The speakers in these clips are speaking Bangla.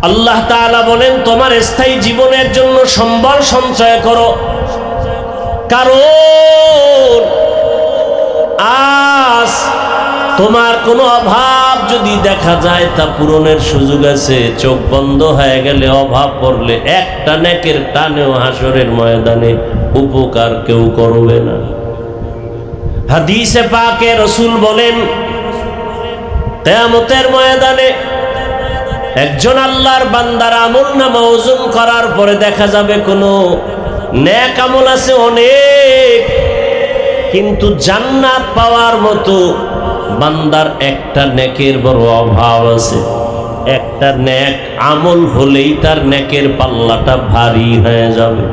আল্লাহ তাআলা বলেন তোমার স্থায়ী জীবনের জন্য সম্বল সঞ্চয় করো, কারণ আজ তোমার কোনো অভাব যদি দেখা যায় তা পূরণের সুযোগ আছে। চোখ বন্ধ হয়ে গেলে, অভাব পড়লে একটা নেকের টানেও হাসরের ময়দানে উপকার কেউ করবে না। হাদিসে পাকে রাসূল বলেন কিয়ামতের ময়দানে একজন আল্লাহর বান্দার আমলনামা ওজন করার পরে দেখা যাবে কোনো নেক আমল আছে অনেক, কিন্তু জান্নাত পাওয়ার মতো বান্দার একটা নেকের বড় অভাব আছে। একটা নেক আমল হলেই তার নেকের পাল্লাটা ভারী হয়ে যাবে,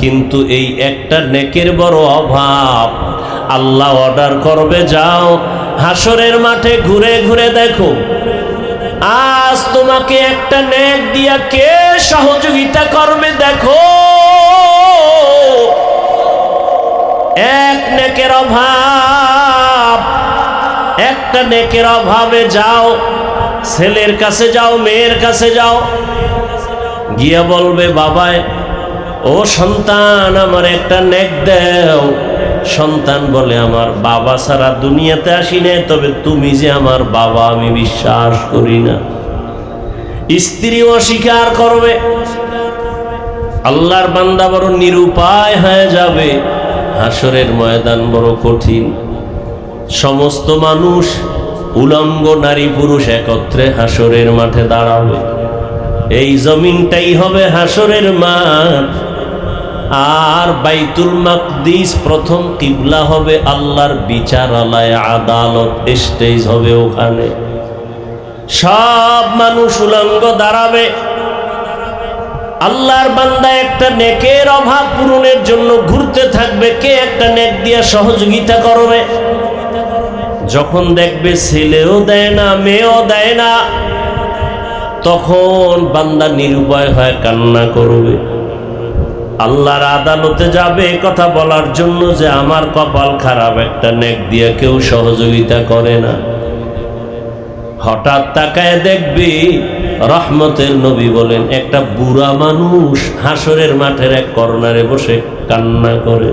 কিন্তু এই একটা নেকের বড় অভাব। আল্লাহ অর্ডার করবে, যাও হাসরের মাঠে ঘুরে ঘুরে দেখো আজ তোমাকে একটা নেক দিয়া কে সহযোগিতা করবে। দেখো এক নেকের অভাব, একটা নেকের অভাবে যাও, ছেলের কাছে যাও, মেয়ের কাছে যাও, গিয়া বলবে বাবায়, ও সন্তান আমার একটা নেক দাও। সন্তান বলে আমার বাবা ছাড়া দুনিয়াতে আসি নাই, তবে তুমি যে আমার বাবা আমি বিশ্বাস করি না। স্ত্রী অস্বীকার করবে। আল্লাহর বান্দা বড় নিরুপায় হয়ে যাবে। হাসরের ময়দান বড় কঠিন। সমস্ত মানুষ, উলঙ্গ নারী পুরুষ একত্রে হাসরের মাঠে দাঁড়াবে। এই জমিনটাই হবে হাসরের মাঠ। আর বাইতুল মাকদিস প্রথম কিবলা হবে, আল্লাহর বিচারালয় আদালত স্টেজ হবে ওখানে। সব মানুষ উলঙ্গ দাঁড়াবে। আল্লাহর বান্দা একটা নেকের অভাব পূরণের জন্য ঘুরতে থাকবে, কে একটা নেক দিয়ে সহযোগিতা করবে। যখন দেখবে ছেলেও দেয় না, মেয়েও দেয় না, তখন বান্দা নিরুপায় হয়ে কান্না করবে। আল্লাহর আদালতে যাবে কথা বলার জন্য যে আমার কপাল খারাপ, একটা নেক দিয়ে কেউ সহযোগিতা করে না। হঠাৎ তাকায় দেখবি রহমতের নবী বলেন একটা বুড়া মানুষ হাসরের মাঠের এক কর্নারে বসে কান্না করে।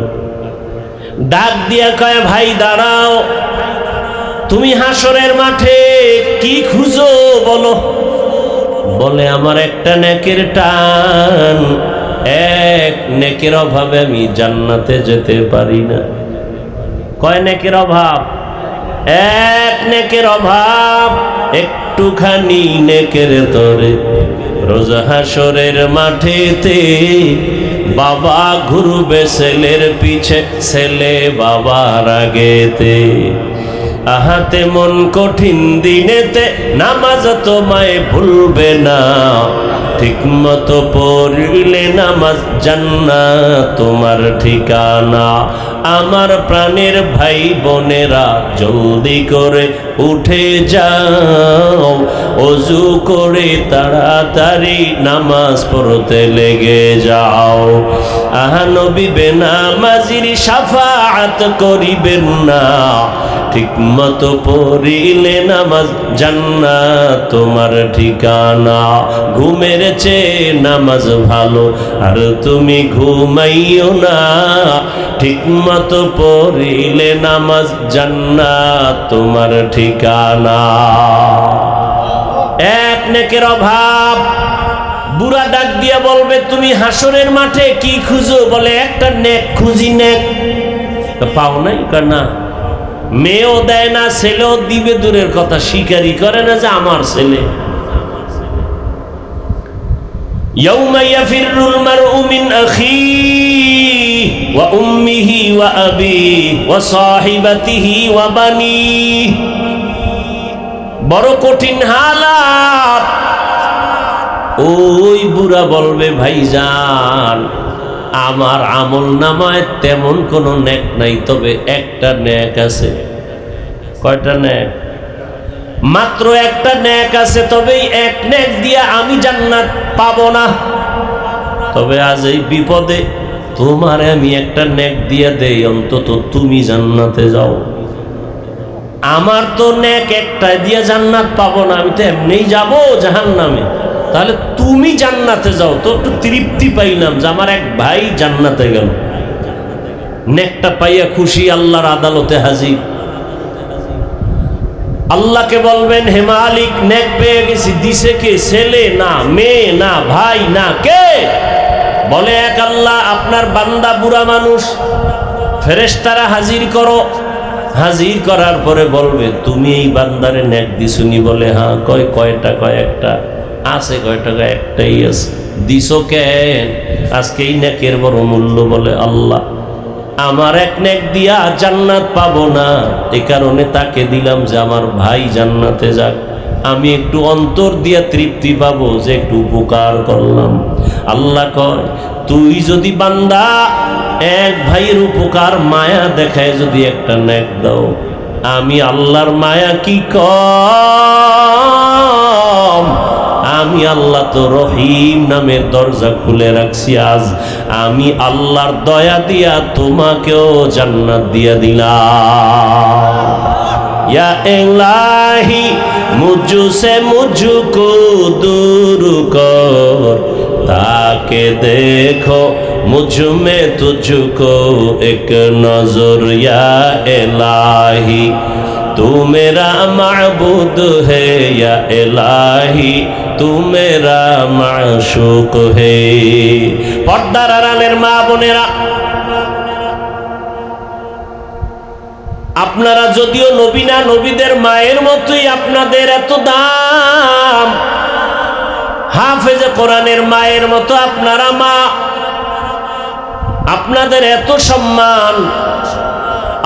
ডাক দিয়া কয়, ভাই দাঁড়াও, তুমি হাসরের মাঠে কি খুঁজো বলো। বলে আমার একটা নেকের টান, এক নেকের অভাবে আমি জান্নাতে যেতে পারি না। কয় নেকের অভাব? এক নেকের অভাব। একটুখানি নেকের তরে রোজ হাসরের মাঠেতে বাবা ঘুরবে ছেলের পিছে, ছেলে বাবার আগেতে। আহাতে মন কঠিন দিনেতে নামাজ তোমায় ভুলবে না, ঠিক মতো পড়লে নামাজ জান্নাত তোমার ঠিকানা। আমার প্রাণের ভাই বোনেরা জলদি করে উঠে যাও, ওযু করে তাড়াতাড়ি নামাজ পড়তে লেগে যাও। আহা নবী বেনামাজির শাফাআত করিবেন না, ঠিক মতো পড়িলে নামাজ জান্নাত তোমার ঠিকানা। ঘুমের চেয়ে নামাজ ভালো, আর তুমি ঘুমাইও না, ঠিক মতো পড়িলে নামাজ জান্নাত তোমার ঠিকানা। এক নেকের অভাব। বুড়া ডাক দিয়া বলবে, তুমি হাসরের মাঠে কি খুঁজো? বলে একটা নেক খুঁজি। নেক পাও নাই? না, মেয়েও দেয় না, ছেলেও দিবে দূরের কথা, স্বীকারই করে না যে আমার ছেলে। ইয়াউমা ইয়াফিরুল মারউ মিন আখিহি ওয়া উম্মিহি ওয়া আবিহি ওয়া সাহিবাতিহি ওয়া বানিহি। বড় কঠিন হালাত। ওই বুড়া বলবে, ভাইজান আমার আমল নামায় তেমন কোনো নেক নাই, তবে একটা নেক আছে। কয়টা নেক? মাত্র একটা নেক আছে, তবে এক নেক দিয়া আমি জান্নাত পাবো না। তবে আজ এই বিপদে তোমারে আমি একটা নেক দিয়া দেই, অন্তত তুমি জান্নাতে যাও। আমার তো নেক একটা দিয়া জান্নাত পাবো না, আমি তো এমনিই যাবো জাহান্নামে। তাহলে তুমি জান্নাতে যাও, তো একটু তৃপ্তি পাইলাম যে আমার এক ভাই জান্নাতে গেল, নেকটা পাইয়া খুশি, আল্লাহর আদালতে হাজির। আল্লাহকে বলবেন, হে মালিক, নেক পেয়ে গেছি, দিছে কে? ছেলে না, মেয়ে না, ভাই না, কে? বলে, এক আল্লাহ। আপনার বান্দা বুড়া মানুষ, ফেরেশতারা হাজির করো। হাজির করার পরে বলবে, তুমি এই বান্দারে নেক দিছুনি? বলে, হ্যাঁ। কয়টা? একটা আছে। কয় টাকা? একটাই আছে। দিছো কেন? আজকে এই নেকের বড় মূল্য। বলে, আল্লাহ, আমার এক নেক দিয়া জান্নাত পাবো না, এ কারণে তাকে দিলাম যে আমার ভাই জান্নাতে যাক, আমি একটু অন্তর দিয়া তৃপ্তি পাবো যে একটু উপকার করলাম। আল্লাহ কয়, তুই যদি বান্দা এক ভাইয়ের উপকার মায়া দেখায় যদি একটা নেক দাও, আমি আল্লাহর মায়া কি কম? আমি আল্লাহ তো রহিম নামের দরজা খুলে রাখছি। আজ আমি আল্লাহর দয়া দিয়া তোমাকেও জান্নাত দিয়া দিলাম। या इलाही मुझसे मुझको दूर कर, ताके देखो मुझ में तुझको एक नजर। या इलाही तू मेरा माबूद है, या इलाही तू मेरा माशूक है। पर्दार आড়ালের মা বোনেরা, আপনারা যদিও নবী না, নবীদের মায়ের মতোই আপনাদের এত দাম। হাফেজে কোরআনের মায়ের মতো আপনারা মা, আপনাদের এত সম্মান।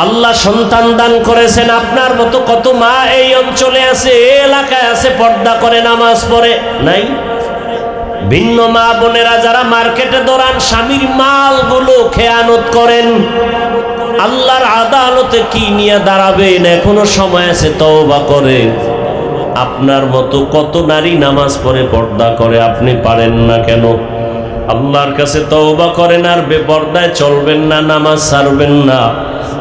আল্লাহ সন্তান দান করেছেন। আপনার মতো কত মা এই অঞ্চলে আছে, এই এলাকায় আছে, পর্দা করে নামাজ পড়ে নাই? ভিন্ন মা বোনেরা যারা মার্কেটে দৌড়ান, স্বামীর মালগুলো খেয়ানত করেন, আল্লাহর আদালতে কি নিয়ে দাঁড়াবেন? এখনো সময় আছে, তওবা করেন। আপনার মতো কত নারী নামাজ পড়ে, পর্দা করে, আপনি পারেন না কেন? আল্লাহর কাছে তওবা করেন, আর বেপর্দায় চলবেন না, নামাজ ছাড়বেন না।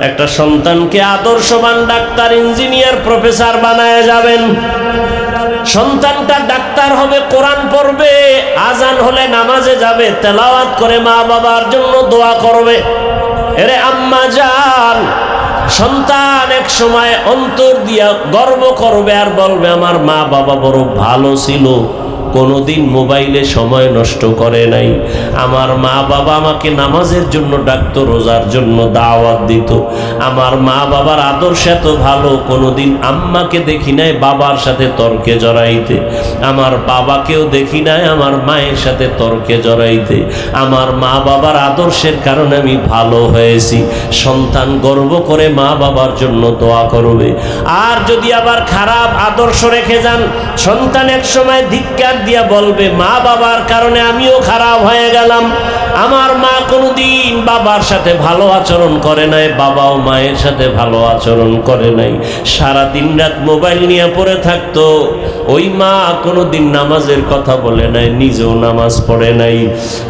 একটা সন্তানকে আদর্শবান ডাক্তার, ইঞ্জিনিয়ার, প্রফেসর বানায় যাবেন। সন্তানটা ডাক্তার হবে, কোরআন পড়বে, আজান হলে নামাজে যাবে, তেলাওয়াত করে মা বাবার জন্য দোয়া করবে। এরে আম্মা জান, সন্তান এক সময় অন্তর দিয়া গর্ব করবে আর বলবে, আমার মা বাবা বড় ভালো ছিল, কোনোদিন মোবাইলে সময় নষ্ট করে নাই। আমার মা বাবা আমাকে নামাজের জন্য ডাকতো, রোজার জন্য দাওয়াত দিত। আমার মা বাবার আদর্শ এত ভালো, কোনোদিন আম্মাকে দেখি নাই বাবার সাথে তর্কে জড়াইতে। আমার বাবাকেও দেখি নাই আমার মায়ের সাথে তর্কে জড়াইতে। আমার মা বাবার আদর্শের কারণে আমি ভালো হয়েছি। সন্তান গর্ব করে মা বাবার জন্য দোয়া করবে। আর যদি আবার খারাপ আদর্শ রেখে যান, সন্তান এক সময় ধিক্কার দিয়া বলবে, মা বাবার কারণে আমিও খারাপ হয়ে গেলাম। আমার মা কোনোদিন বাবার সাথে ভালো আচরণ করে নাই, বাবাও মায়ের সাথে ভালো আচরণ করে নাই। সারা দিন রাত মোবাইল নিয়ে পড়ে থাকতো। ওই মা কোনোদিন নামাজের কথা বলে নাই, নিজেও নামাজ পড়ে নাই।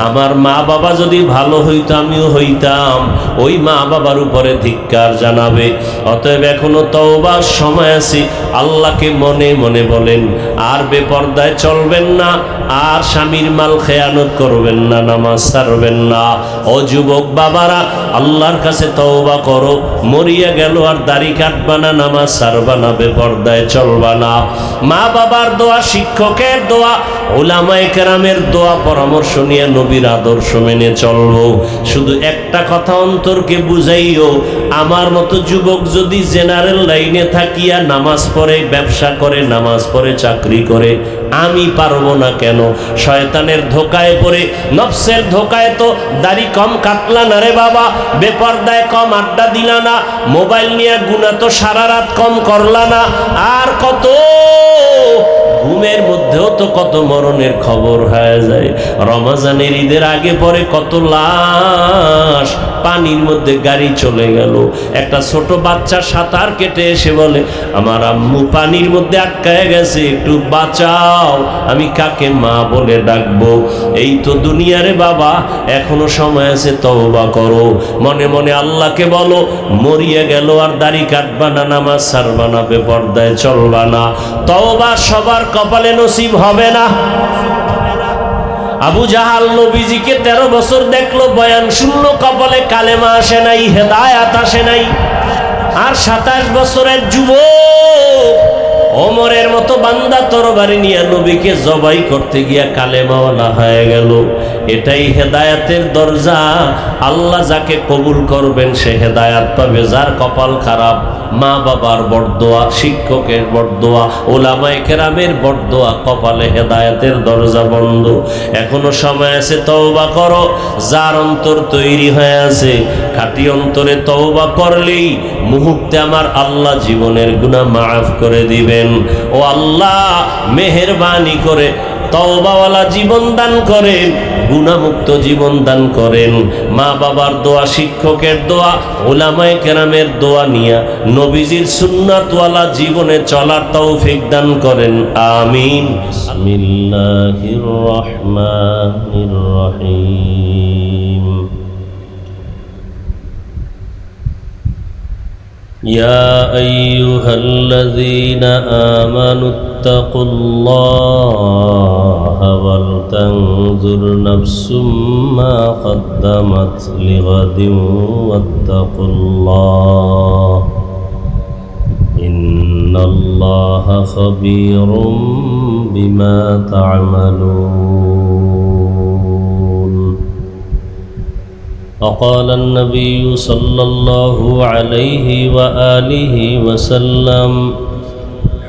আমার মা বাবা যদি ভালো হইতো, আমিও হইতাম। ওই মা বাবার উপরে ধিক্কার জানাবে। অতএব এখনো তওবার সময় আছে। আল্লাহকে মনে মনে বলেন, আর বেপর্দায় চলবেন না, আর স্বামীর মাল খেয়ানত করবেন না, নামাজ ছাড়বেন না। ও যুবক বাবারা, আল্লাহর কাছে তওবা করো। মরিয়া গেল আর দাড়ি কাটবা না, নামাজ ছাড়বা না, বেপর্দায় চলবা না। মা বাবার দোয়া, শিক্ষকের দোয়া, উলামায়ে কেরামের দোয়া, পরামর্শ নিয়ে নবীর আদর্শ মেনে চলবো। শুধু একটা কথা অন্তরকে বুঝাইও, আমার মতো যুবক যদি জেনারেল লাইনে থাকিয়া নামাজ পড়ে, ব্যবসা করে, নামাজ পড়ে, চাকরি করে, আমি পারবো না কেন? শয়তানের ধোকায় পড়ে, নফসের ধোকায় তো দাড়ি কম কাটলা না রে বাবা, বেপর্দায় কম আড্ডা দিলা না, মোবাইল নিয়ে গুনাহ তো সারা রাত কম করলা না, আর কত ঘুমের মধ্যেও তো কত মরণের খবর হয়ে যায়। রমজানের ঈদের আগে পরে কত লাশ পানির মধ্যে গাড়ি চলে গেল। একটা ছোট বাচ্চা সাঁতার কেটে এসে বলে, আমার আম্মু পানির মধ্যে আটকায় গেছে, একটু বাঁচাও, আমি কাকে মা বলে ডাকবো? এই তো দুনিয়ারে বাবা, এখনো সময় আছে, তওবা করো। মনে মনে আল্লাহকে বলো, মরিয়া গেল আর দাড়ি কাটবা না, নামাজ ছাড়বা না, বেপর্দায় চলবা না। তওবা সবার কপালে নসিব হবে না। আবু জাহাল নবীজিকে 13 বছর দেখলো, বয়ান শূন্য, কপালে কালেমা আসে নাই, হেদায়াত আসে নাই। আর 27 বছরের যুবক ওমরের মতো বান্দা তরবারি নিয়ে নবীকে জবাই করতে গিয়া কালেমাওয়ালা হয়ে গেল। এটাই হেদায়াতের দরজা। আল্লাহ যাকে কবুল করবেন সে হেদায়াত পাবে। যার কপাল খারাপ, মা বাবার বরদোয়া, শিক্ষকের বরদোয়া, ওলামায়ে কেরামের বরদোয়া, কপালে হেদায়াতের দরজা বন্ধ। এখনো সময় আছে, তওবা করো। যার অন্তর তৈরি হয়ে আছে, খাঁটি অন্তরে তওবা করলেই মুহূর্তে আমার আল্লাহ জীবনের গুনাহ মাফ করে দিবেন। ও আল্লাহ, মেহেরবানি করে তওবাওয়ালা জীবন দান করেন, গুনাহমুক্ত জীবন দান করেন। মা বাবার দোয়া, শিক্ষকের দোয়া, উলামায়ে কেরামের দোয়া নিয়া নবীজির সুন্নাতওয়ালা জীবনে চলার তৌফিক দান করেন। আমিন। বিসমিল্লাহির রহমানির রহিম। يا أيها الذين آمنوا اتقوا الله ولتنظر نفس ما قدمت لغد واتقوا الله إن الله خبير بما تعملون. وقال النبي صلى الله عليه وآله وسلم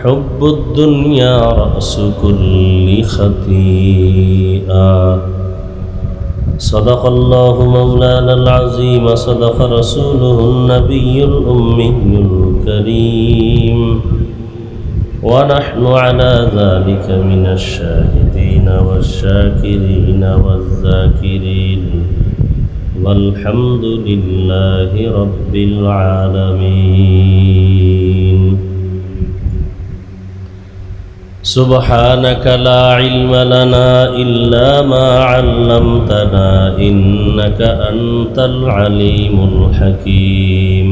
حب الدنيا رأس كل خطيئة. صدق الله مولانا العظيم، صدق رسوله النبي الأمي الكريم، ونحن على ذلك من الشاهدين والشاكرين والذاكرين، والحمد لله رب العالمين. سبحانك لا علم لنا إلا ما علمتنا إنك أنت العليم الحكيم.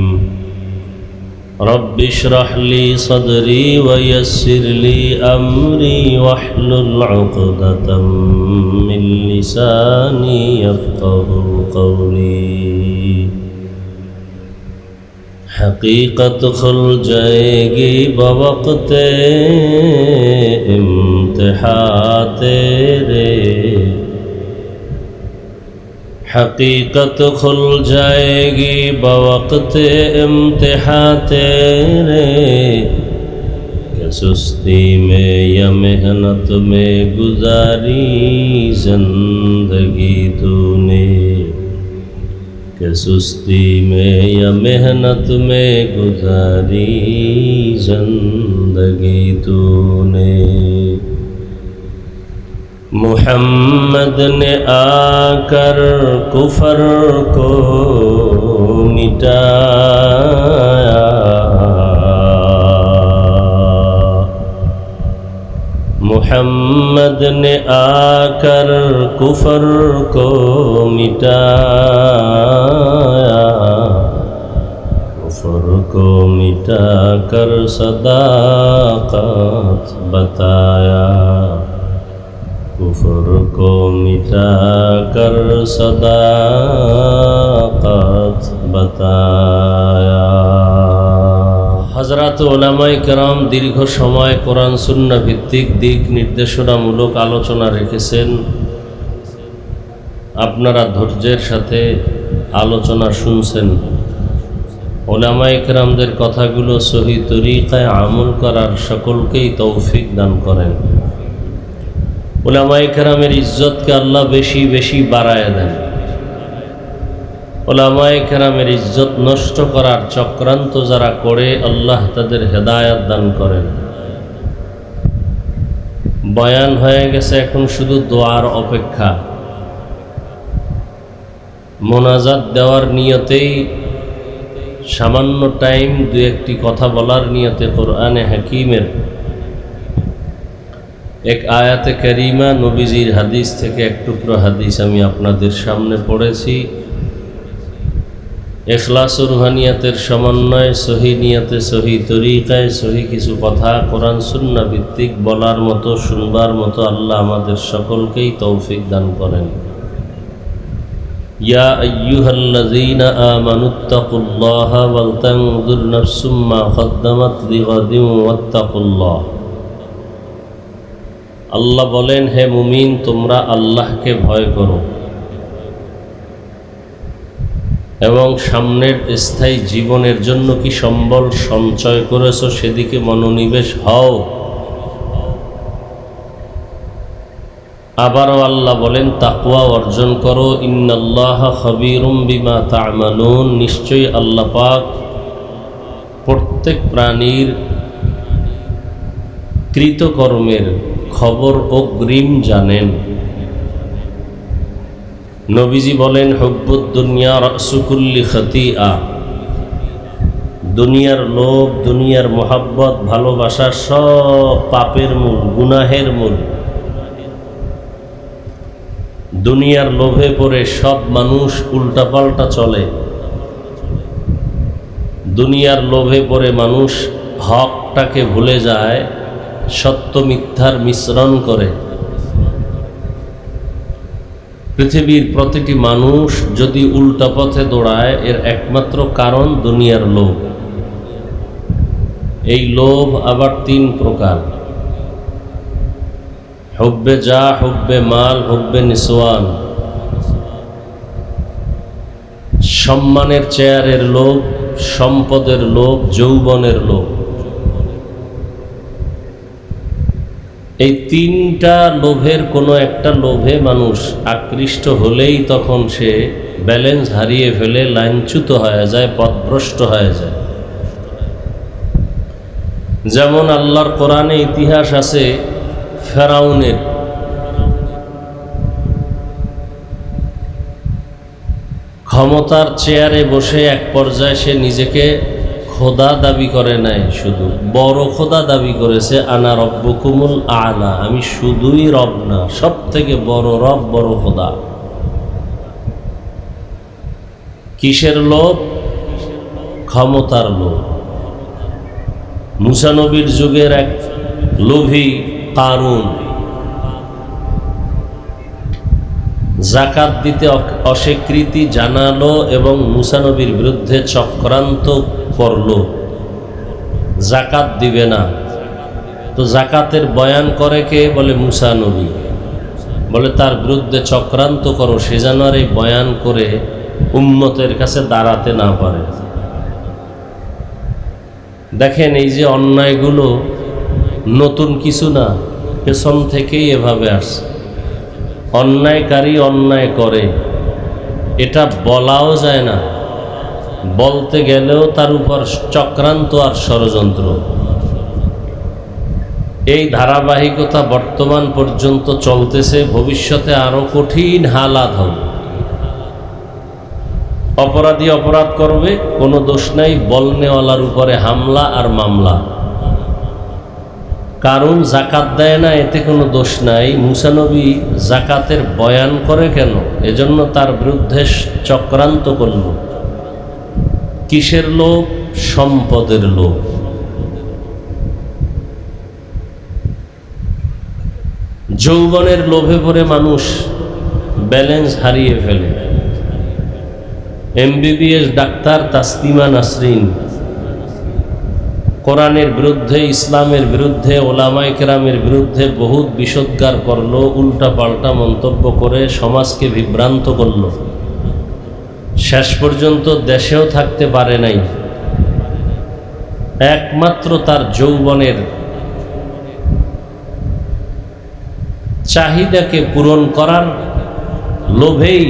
رب اشرح لي صدري ويسر لي أمري واحلل عقدة من لساني يفقه قولي. حقیقت کھل جائے گی بوقت امتحان تیرے، حقیقت کھل جائے گی بوقت امتحان تیرے، کہ سستی میں یا محنت میں گزاری زندگی تو نے، کہ سستی میں یا محنت میں گزاری زندگی تو نے. محمد نے آ کر کفر کو مٹایا، محمد نے آ کر کفر کو مٹایا، کفر کو مٹا کر صداقت بتایا، کفر کو مٹا کر صداقت بتایا. হযরত উলামায়ে কেরাম দীর্ঘ সময় কোরআন সুন্নাহ ভিত্তিক দিক নির্দেশনামূলক আলোচনা রেখেছেন। আপনারা ধৈর্যের সাথে আলোচনা শুনছেন। উলামায়ে কেরামদের কথাগুলো সহি তরিকায় আমল করার সকলকেই তৌফিক দান করেন। উলামায়ে কেরামের ইজ্জতকে আল্লাহ বেশি বেশি বাড়ায় দেন। উলামায়ে কেরামের ইজ্জত নষ্ট করার চক্রান্ত যারা করে আল্লাহ তাদের হেদায়েত দান করেন। বয়ান হয়ে গেছে, এখন শুধু দোয়ার অপেক্ষা। মোনাজাত দেওয়ার নিয়তেই সামান্য টাইম দু একটি কথা বলার নিয়তে কোরআনে হাকিমের এক আয়াতে কারিমা, নবীজির হাদিস থেকে এক টুকরো হাদিস আমি আপনাদের সামনে পড়েছি। ইখলাস ও রুহানিয়াতের সমন্বয়, সহি নিয়তে, সহি তরিকায়, সহি কিছু কথা কোরআন সুন্নাহ ভিত্তিক বলার মতো, শুনবার মতো আল্লাহ আমাদের সকলকেই তৌফিক দান করেন। ইয়া আইয়ুহাল্লাযীনা আমানুত্তাকুল্লাহা ওয়াল তানজুর নাফসুম মা কদ্দামাত লিগাদিন ওয়াত্তাকুল্লাহ। আল্লাহ বলেন, হে মুমিন, তোমরা আল্লাহকে ভয় করো এবং সামনের স্থায়ী জীবনের জন্য কি সম্বল সঞ্চয় করেছ সেদিকে মনোনিবেশ হও। আবারও আল্লাহ বলেন, তাকওয়া অর্জন করো। ইন্নাল্লাহা খাবীরুম বিমা তা'মালুন, নিশ্চয়ই আল্লাহ পাক প্রত্যেক প্রাণীর কৃতকর্মের খবর অগ্রিম জানেন। নবীজি বলেন, হুব্বুদ দুনিয়া রাসু কুল্লি খাতিআ, দুনিয়ার লোভ, দুনিয়ার মোহাব্বত, ভালোবাসা সব পাপের মূল, গুনাহের মূল। দুনিয়ার লোভে পড়ে সব মানুষ উল্টাপাল্টা চলে। দুনিয়ার লোভে পড়ে মানুষ হকটাকে ভুলে যায়, সত্য মিথ্যার মিশ্রণ করে। পৃথিবীর প্রতিটি মানুষ যদি উল্টা পথে দৌড়ায়, এর একমাত্র কারণ দুনিয়ার লোভ। এই লোভ আবার তিন প্রকার: হুব্বে যা, হুব্বে মাল, হুব্বে নিসওয়ান। সম্মানের চেয়ারের লোভ, সম্পদের লোভ, যৌবনের লোভ। এই তিনটা লোভের কোনো একটা লোভে মানুষ আকৃষ্ট হলেই তখন সে ব্যালেন্স হারিয়ে ফেলে, লাইনচ্যুত হয়ে যায়, পথভ্রষ্ট হয়ে যায়। যেমন আল্লাহর কোরআনে ইতিহাস আছে ফেরাউনের। ক্ষমতার চেয়ারে বসে এক পর্যায়ে সে নিজেকে খোদা দাবি করে নাই, শুধু বড় খোদা দাবি করেছে। আনা রব্বুকুমুল আলা, আমি শুধুই রব না, সব থেকে বড় রব, বড় খোদা। কিসের লোভ? ক্ষমতার লোভ। মুসা নবীর যুগের এক লোভী কারুন যাকাত দিতে অস্বীকৃতি জানালো এবং মুসা নবীর বিরুদ্ধে চক্রান্ত করলো, যাকাত দিবে না। তো যাকাতের বয়ান করে কে? বলে মুসা নবী। বলে তার বিরুদ্ধে চক্রান্ত করো, সে যেন আর এই বয়ান করে উম্মতের কাছে দাঁড়াতে না পারে। দেখেন, এই যে অন্যায়গুলো নতুন কিছু না, পেছন থেকেই এভাবে আসছে। অন্যায়কারী অন্যায় করে, এটা বলাও যায় না, বলতে গেলেও তার উপর চক্রান্ত আর ষড়যন্ত্র। এই ধারাবাহিকতা বর্তমান পর্যন্ত চলতেছে, ভবিষ্যতে আরো কঠিন হালাত হবে। অপরাধী অপরাধ করবে, কোনো দোষ নাই, বলনেওয়ালার উপরে হামলা আর মামলা। কারণ যাকাত দেয় না, এতে কোনো দোষ নাই। মুসা নবী যাকাতের বয়ান করে কেন? এজন্য তার বিরুদ্ধে চক্রান্ত করল। কিসের লোভ? সম্পদের লোভ। যৌবনের লোভে পড়ে মানুষ ব্যালেন্স হারিয়ে ফেলে। এমবিবিএস ডাক্তার তাসলিমা নাসরিন কোরআনের বিরুদ্ধে, ইসলামের বিরুদ্ধে, ওলামায়ে কেরামের বিরুদ্ধে বহুত বিষোদ্গার করলো, উল্টা পাল্টা মন্তব্য করে সমাজকে বিভ্রান্ত করলো। শেষ পর্যন্ত দেশেও থাকতে পারে নাই। একমাত্র তার যৌবনের চাহিদাকে পূরণ করার লোভেই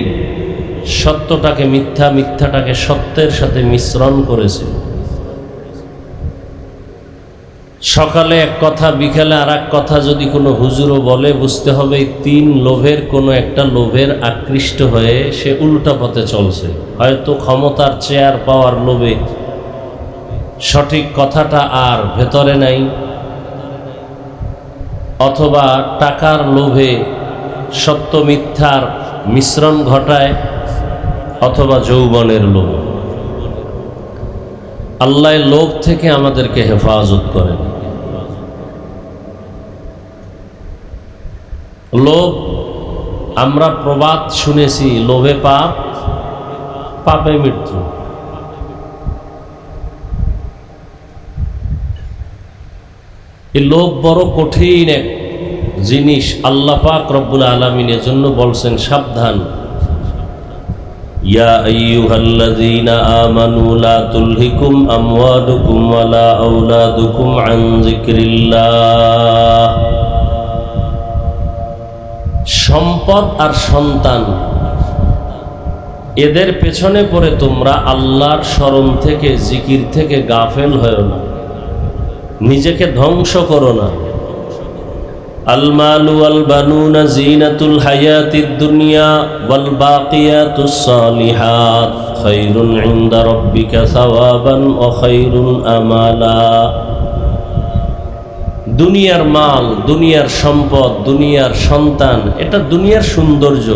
সত্যটাকে মিথ্যা, মিথ্যাটাকে সত্যের সাথে মিশ্রণ করেছে। সকালে এক কথা, বিকেলে আর এক কথা যদি কোনো হুজুরও বলে, বুঝতে হবে এই তিন লোভের কোনো একটা লোভের আকৃষ্ট হয়ে সে উল্টা পথে চলছে। হয়তো ক্ষমতার চেয়ার পাওয়ার লোভে সঠিক কথাটা আর ভেতরে নাই, অথবা টাকার লোভে সত্য মিথ্যার মিশ্রণ ঘটায়, অথবা যৌবনের লোভ। আল্লাহ লোভ থেকে আমাদেরকে হেফাজত করেন। লোভ, আমরা প্রবাদ শুনেছি, লোভে পাপ, পাপে মৃত্যু। এই লোভ বড় কঠিন এক জিনিস। আল্লাহ পাক রব্বুল আলামিন এর জন্য বলছেন সাবধান, ইয়া আইয়ুহাল্লাযীনা আমানু লা তুলহিকুম আমওয়ালুকুম ওয়ালা আওলাদুকুম আন যিকরিল্লাহ। সম্পদ আর সন্তান এদের পেছনে পড়ে তোমরা আল্লাহর স্মরণ থেকে, জিকির থেকে গাফেল হয়ো না, নিজেকে ধ্বংস করো না। আল মালু ওয়াল বানুনা যিনাতুল হায়াতিদ দুনিয়া ওয়াল বাকিয়াতুস সালিহাত খায়রুন ইনদা রাব্বিকা সাওয়াবান ওয়া খায়রুন আমালা। দুনিয়ার মাল, দুনিয়ার সম্পদ, দুনিয়ার সন্তান, এটা দুনিয়ার সৌন্দর্য।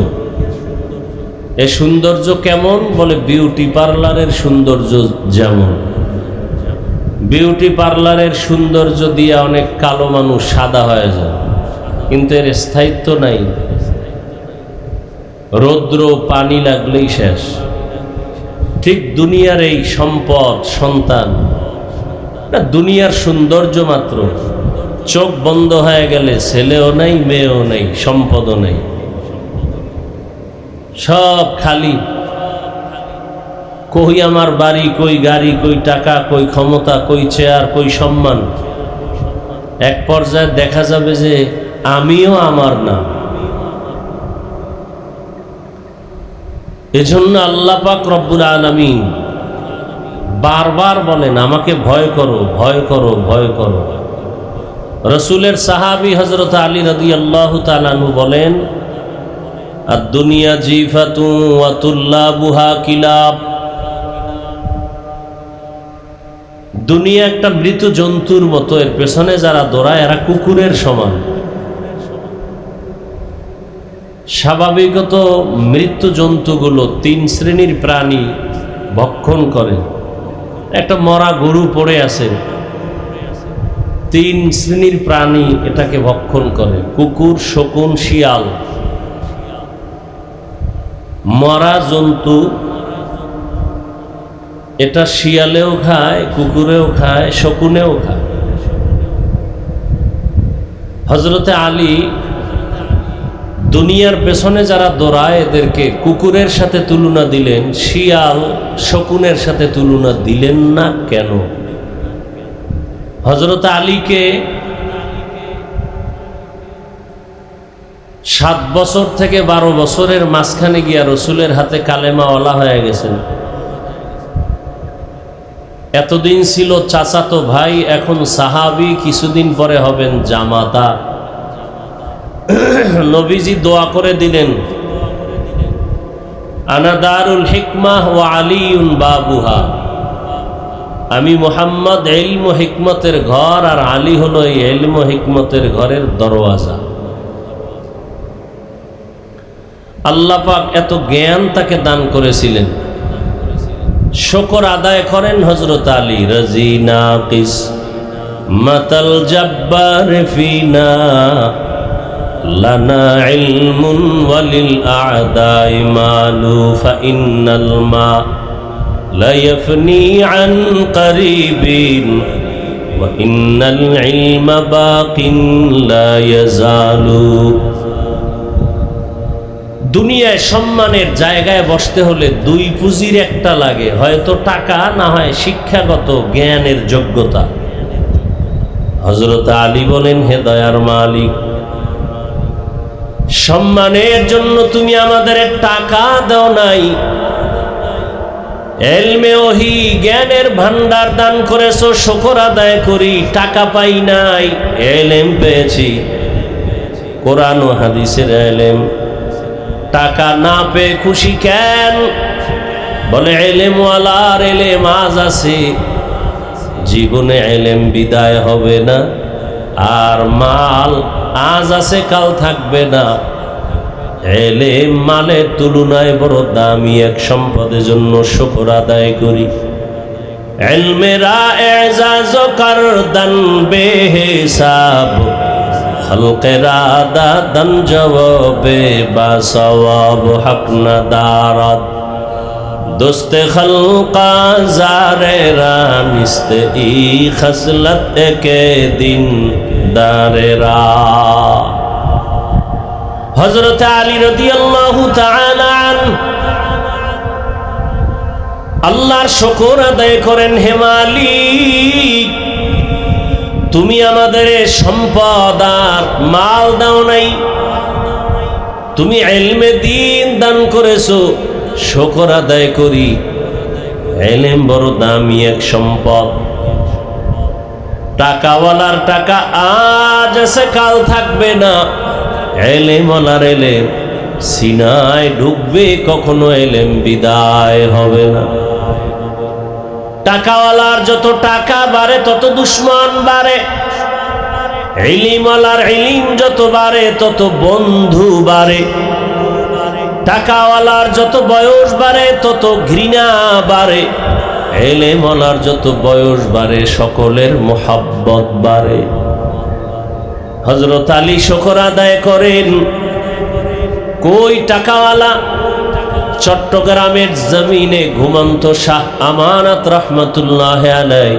এই সৌন্দর্য কেমন? বলে বিউটি পার্লারের সৌন্দর্য যেমন। বিউটি পার্লারের সৌন্দর্য দিয়ে অনেক কালো মানুষ সাদা হয়ে যায়, কিন্তু এর স্থায়িত্ব নাই। রৌদ্র পানি লাগলেই শেষ। ঠিক দুনিয়ার এই সম্পদ, সন্তান, দুনিয়ার সৌন্দর্য মাত্র। চোখ বন্ধ হয়ে গেলে ছেলেও নাই, মেয়েও নাই, সম্পদও নাই, সব খালি। কই আমার বাড়ি, কই গাড়ি, কই টাকা, কই ক্ষমতা, কই চেয়ার, কই সম্মান। এক পর্যায়ে দেখা যাবে যে আমিও আমার না। এজন্য আল্লাহ পাক রব্বুল আলামিন বারবার বলেন, আমাকে ভয় করো, ভয় করো, ভয় করো। রসুলের সাহাবী হযরত আলী রাদিয়াল্লাহু তাআলা আনহু বলেন, আদ-দুনিয়া জিফাতুন ওয়া তুল্লাবুহা কিলাব। দুনিয়া একটা মৃত জন্তুর মতো, এর পেছনে যারা দৌড়ায় এরা কুকুরের সমান। স্বাভাবিকত মৃত্যু জন্তুগুলো তিন শ্রেণীর প্রাণী ভক্ষণ করে। একটা মরা গরু পড়ে আছে, তিন শ্রেণীর প্রাণী এটাকে ভক্ষণ করে, কুকুর, শকুন, শিয়াল। মরা জন্তু এটা শিয়ালেও খায়, কুকুরেও খায়, শকুনেও খায়। হযরতে আলী দুনিয়ার পেছনে যারা দৌড়ায় এদেরকে কুকুরের সাথে তুলনা দিলেন, শিয়াল, শকুনের সাথে তুলনা দিলেন না কেন? হযরত আলীকে 7 বছর থেকে 12 বছরের মাঝখানে গিয়া রসুলের হাতে কালেমাওয়ালা হয়ে গেছেন। এতদিন ছিল চাচাতো ভাই, এখন সাহাবী, কিছুদিন পরে হবেন জামাতা। নবীজি দোয়া করে দিলেন, আনা দারুল হিকমাহ ওয়া আলীউন বাবুহা। আমি মুহাম্মদ ইলম ও হিকমতের ঘর, আর আলী হলো এই ইলম ও হিকমতের ঘরের দরওয়াজা। আল্লাহ পাক এত জ্ঞান তাকে দান করেছিলেন। শুকর আদায় করেন হযরত আলী। রাজিনা কিস মাতাল জাব্বার ফিনা লানা ইলমুন ওয়ালিল আ'দাই মালু ফাইন্নাল মা লা ইয়াফনি আন করিবিন ওয়া ইন্নাল ইলমা বাকিন লা ইয়াজালু। দুনিয়ায় সম্মানের জায়গায় বসতে হলে দুই পুঁজির একটা লাগে, হয়তো টাকা, না হয় শিক্ষাগত জ্ঞানের যোগ্যতা। হযরত আলী বলেন, হে দয়ার মালিক, সম্মানের জন্য তুমি আমাদের টাকা দাও নাই, ইলমে ওহী জ্ঞানের ভান্ডার দান করেছো, শুকর আদায় করি। টাকা পাই নাই, ইলম পেয়েছি, কোরআন ও হাদিসের ইলম। টাকা না পেয়ে খুশি কেন? বলে ইলমওয়ালার ইলম আজ আছে, জীবনে ইলম বিদায় হবে না। আর মাল আজ আছে, কাল থাকবে না। ইলম মালের তুলনায় বড় দামি এক সম্পদের জন্য শুকর আদায় করি। ইলমেরা এজাজ করদন বেহিসাব খলকেরা দাদন জবাবে বাসওয়াব হক নদারত दोस्त खल्का ज़ारे रानिस्त ई खसलत के दिन दारे रा हज़रत अली रदियल्लाहु ताआला अन्हु আল্লাহর শুকর আদায় করেন, হে মালিক তুমি আমাদের সম্পদ আর মাল দাও নাই, তুমি ইলমে দ্বীন দান করেছো, শুকর আদায় করি। ইলম বড় দামি এক সম্পদ। টাকাওয়ালার টাকা আজ আছে কাল থাকবে না, ইলমওয়ালার ইলম সিনায় ঢুকবে, কখনো ইলম বিদায় হবে না। টাকাওয়ালার যত টাকা বাড়ে তত দুশ্মন বাড়ে, ইলমওয়ালার ইলম যত বাড়ে তত বন্ধু বাড়ে। টাকাওয়ালার যত বয়স বাড়ে তত ঘৃণা বাড়ে, ইলমওয়ালার যত বয়স বাড়ে সকলের মোহাব্বত বাড়ে। হযরত আলী শুকর আদায় করেন। কই টাকাওয়ালা? চট্টগ্রামের জমিনে ঘুমন্ত শাহ আমানত রহমতুল্লাহ আলাইহি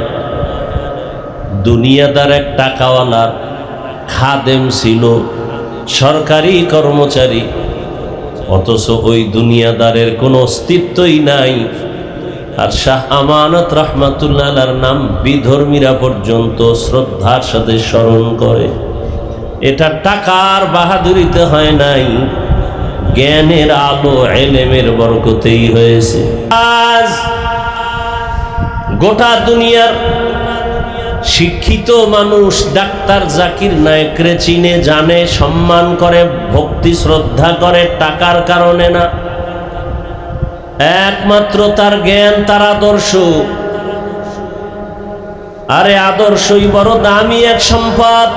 দুনিয়াদার এক টাকাওয়ালার খাদেম ছিল, সরকারি কর্মচারী, অথচ ওই দুনিয়াদারের কোনো অস্তিত্বই নাই। আর শাহ আমানত রহমতুল্লাহ আলাইহির নাম বিধর্মীরা পর্যন্ত শ্রদ্ধার সাথে স্মরণ করে। এটা টাকার বাহাদুরিতে হয় নাই, জ্ঞানের আলো ইলমের বরকতেই হয়েছে। আজ গোটা দুনিয়ার শিক্ষিত মানুষ ডাক্তার জাকির নায়েকরে চিনে, জানে, সম্মান করে, ভক্তি শ্রদ্ধা করে, টাকার কারণে না, একমাত্র তার জ্ঞান, তার আদর্শ। আরে আদর্শই বড় দামি এক সম্পদ।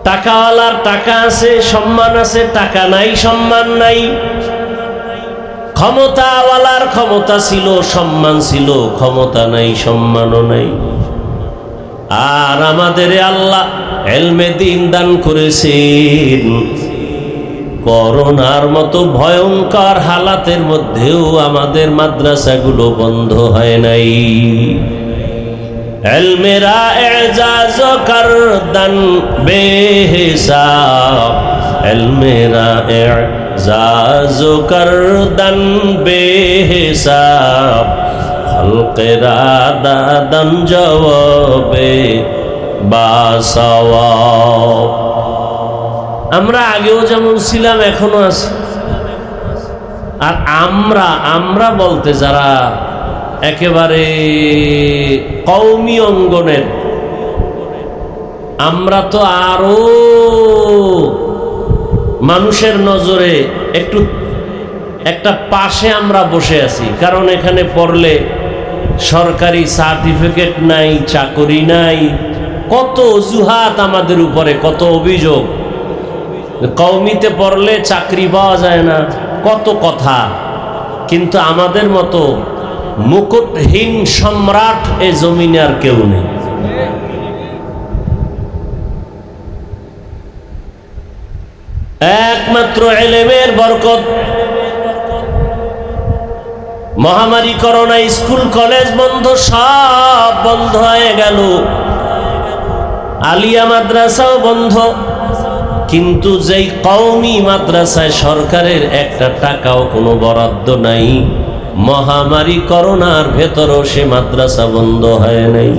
টাকাওয়ালার টাকা আছে, সম্মান আছে, টাকা নাই, সম্মান নাই। ক্ষমতাওয়ালার ক্ষমতা ছিল, সম্মান ছিল, ক্ষমতা নাই, সম্মানও নাই। আর আমাদের আল্লাহ ইলমে দ্বীন দান করেছেন। করোনার মতো ভয়ঙ্কর হালাতের মধ্যেও আমাদের মাদ্রাসাগুলো বন্ধ হয় নাই। ইলমেরা এজাজ করদন বেহিসাব, ইলমেরা এজাজ করদন বেহিসাব খলকেরা দাদন জবাবে বাসওয়াব। আমরা আগেও যেমন ছিলাম এখনো আছি। আর আমরা বলতে যারা একেবারে কওমি অঙ্গনের, আমরা তো আরো মানুষের নজরে একটু একটা পাশে আমরা বসে আছি। কারণ এখানে পড়লে সরকারি সার্টিফিকেট নাই, চাকরি নাই, কত অজুহাত আমাদের উপরে, কত অভিযোগ। কওমিতে পড়লে চাকরি পাওয়া যায় না, কত কথা। কিন্তু আমাদের মতো মুকুটহীন সম্রাট এ জমিনে আর কেউ নেই। একমাত্র ইলমের বরকত। মহামারী করোনা, স্কুল কলেজ বন্ধ, সব বন্ধ হয়ে গেল, আলিয়া মাদ্রাসাও বন্ধ। কিন্তু যেই কওমি মাদ্রাসায় সরকারের একটা টাকাও কোনো বরাদ্দ নাই, মহামারী করোনার ভেতরও সে মাদ্রাসা বন্ধ হয় নাই।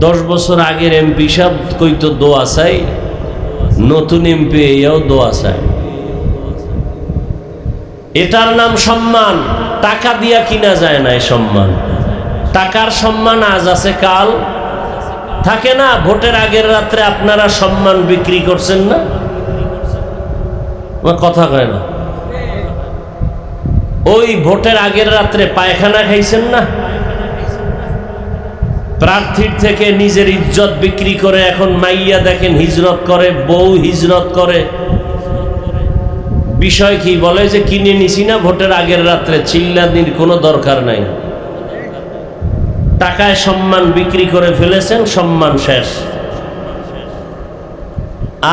10 বছর আগের এমপি সাহেব কইতো দোয়া চাই, নতুন এমপি এও দোয়া চাই। এটার নাম সম্মান। টাকা দিয়া কিনা যায় না এই সম্মান। টাকার সম্মান আজ আছে কাল থাকে না। ভোটের আগের রাত্রে আপনারা সম্মান বিক্রি করছেন না? কথা কয় না। ওই ভোটের আগের রাত্রে পায়খানা খাইছেন না? প্রার্থীর থেকে নিজের ইজ্জত বিক্রি করে এখন মাইয়া দেখেন হিজরত করে, বউ হিজরত করে, বিষয় কি বলে যে কিনে নিছি না ভোটের আগের রাত্রে, চিল্লানির কোনো দরকার নাই। টাকায় সম্মান বিক্রি করে ফেলেছেন, সম্মান শেষ।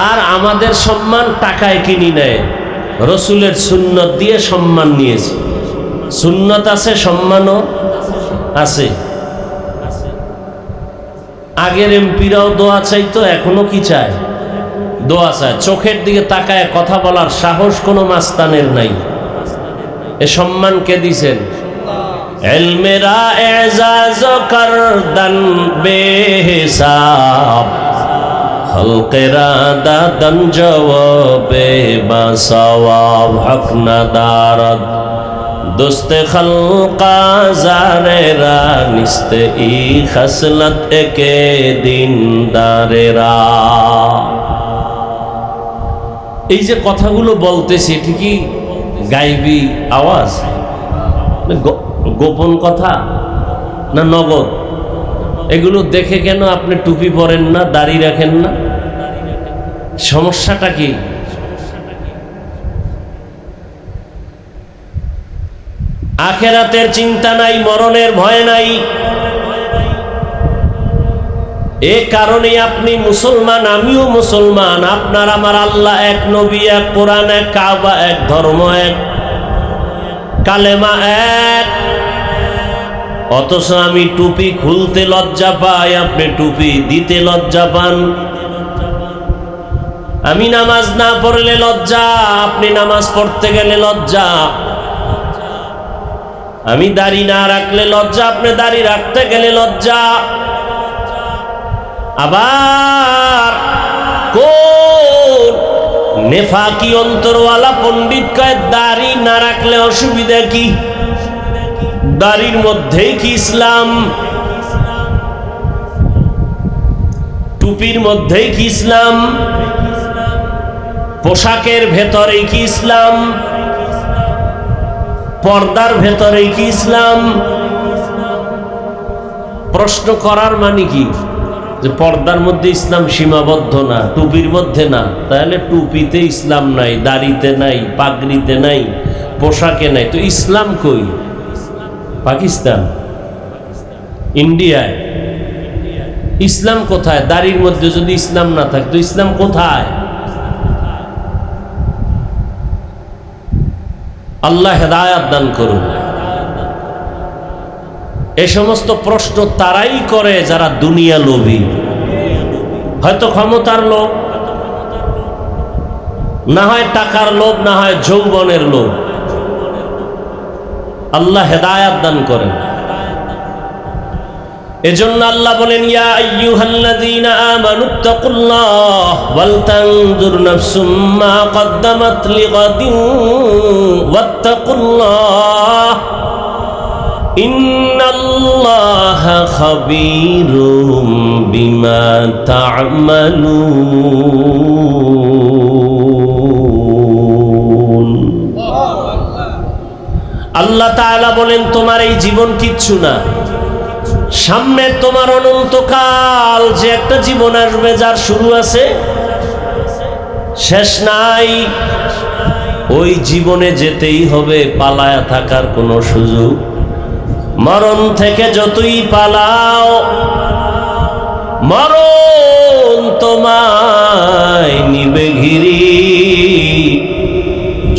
আর আমাদের সম্মান টাকায় কিনি নেয়, রসুলের সুন্নত দিয়ে সম্মান নিয়েছি। সুন্নত আছে, সম্মানও আছে। আগের এমপিরাও দোয়া চাইতো, এখনো কি চায়? দোয়া চায়। চোখের দিকে তাকায় কথা বলার সাহস কোনো মাস্তানের নাই। এ সম্মান কে দিছেন? ইলমেরা এজাজ করদান বেহিসাব, খলকেরা দাদন জওয়াবে বাসওয়াব, হক নাদারত দোস্তে খলকা জারেরা, নিস্তে ই খসলত একে দিনদারেরা। এই যে কথাগুলো বলতেছি, ঠিকই গাইবি আওয়াজ, গোপন কথা না নগদ? এগুলো দেখে কেন আপনি টুপি পরেন না, দাড়ি রাখেন না? সমস্যাটা কি? আখেরাতের চিন্তা নাই, মরণের ভয় নাই। এ কারণে আপনি মুসলমান, আমিও মুসলমান। আপনার আমার আল্লাহ এক, নবী এক, কোরআন এক, কাবা এক, ধর্ম এক, কালেমা এক। অথচ আমি টুপি খুলতে লজ্জা পাই, আপনি টুপি দিতে লজ্জা পান। আমি নামাজ না পড়লে লজ্জা, আপনি নামাজ পড়তে গেলে লজ্জা। আমি দাড়ি না রাখলে লজ্জা, আপনি দাড়ি রাখতে গেলে লজ্জা। আবার কোন নেফাকি অন্তরওয়ালা পণ্ডিত কয় দাড়ি না রাখলে অসুবিধা কি? দাড়ির মধ্যেই কি ইসলাম? টুপির মধ্যেই কি ইসলাম? পোশাকের ভেতরেই কি ইসলাম? পর্দার ভেতরেই কি ইসলাম? প্রশ্ন করার মানে কি? যে পর্দার মধ্যে ইসলাম সীমাবদ্ধ না, টুপির মধ্যে না। তাহলে টুপিতে ইসলাম নাই, দাড়িতে নাই, পাগড়িতে নাই, পোশাকে নাই। তো ইসলাম কই? পাকিস্তান, ইন্ডিয়ায় ইসলাম কোথায়? দাড়ির মধ্যে যদি ইসলাম না থাকতো, ইসলাম কোথায়? আল্লাহ হেদায়াত দান করুন। এ সমস্ত প্রশ্ন তারাই করে যারা দুনিয়া লোভী, হয়তো ক্ষমতার লোভ, না হয় টাকার লোভ, না হয় যৌবনের লোভ। আল্লাহ হেদায়াত দান করেন। এজন্য আল্লাহ বলেন, ইয়া আইয়ুহাল্লাযীনা আমানুত্তাকুল্লাহ ওয়াল তানজুর নাফসুম মা কদ্দামাত লিগাদিন ওয়াত্তাকুল্লাহ ইন্নাল্লাহা খাবীরুম বিমা তা'মালুন। আল্লাহ তাআলা বলেন, তোমার এই জীবন কিচ্ছু না, সামনে তোমার অনন্তকাল যে একটা জীবন আসবে, যার শুরু আছে শেষ নাই। ওই জীবনে যেতেই হবে, পালায়া থাকার কোনো সুযোগ। মরণ থেকে যতই পালাও, মরণ তোমায় নিবে ঘিরি।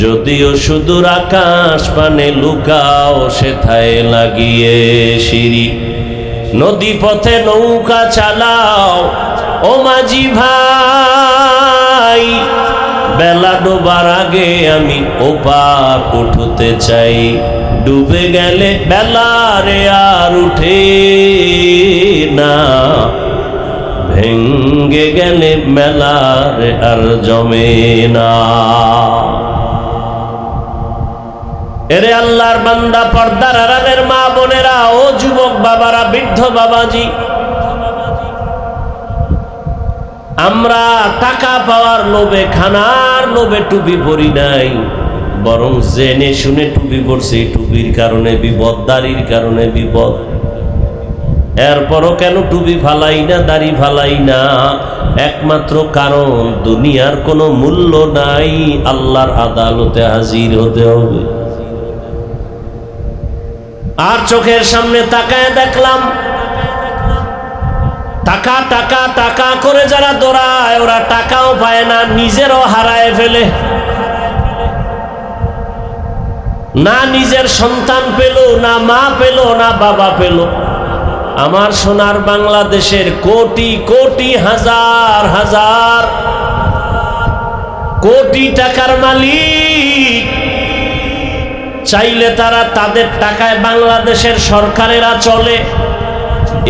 যদিও সুদূর আকাশ পানে লুকাও, সেথায় লাগিয়ে সিঁড়ি। নদী পথে নৌকা চালাও ও মাঝি ভাই, বেলা ডোবার আগে আমি ওপার উঠতে চাই। ডুবে গেলে বেলারে আর উঠে না, ভেঙ্গে গেলে মেলারে আর জমে না। এরে আল্লাহর বান্দা, পর্দার আড়ালের মা বোনেরা, ও যুবক বাবারা, বৃদ্ধ বাবাজি, আমরা টাকা পাওয়ার লোভে, খানার লোভে টুপি পরি নাই, বরং জেনে শুনে টুপি পরছি। টুপির কারণে বিপদ, দাড়ির কারণে বিপদ। এরপরও কেন টুপি ফালাই না, দাড়ি ফালাই না? একমাত্র কারণ দুনিয়ার কোনো মূল্য নাই, আল্লাহর আদালতে হাজির হতে হবে। আর চোখের সামনে তাকায় দেখলাম টাকা টাকা টাকা করে যারা দৌড়ায় ওরা টাকাও পায় না, নিজেরও হারায় ফেলে। না নিজের সন্তান পেল, না মা পেল, না বাবা পেল। আমার সোনার বাংলাদেশের কোটি কোটি হাজার হাজার কোটি টাকার মালিক চাইলে তারা তাদের টাকায় বাংলাদেশের সরকারেরা চলে,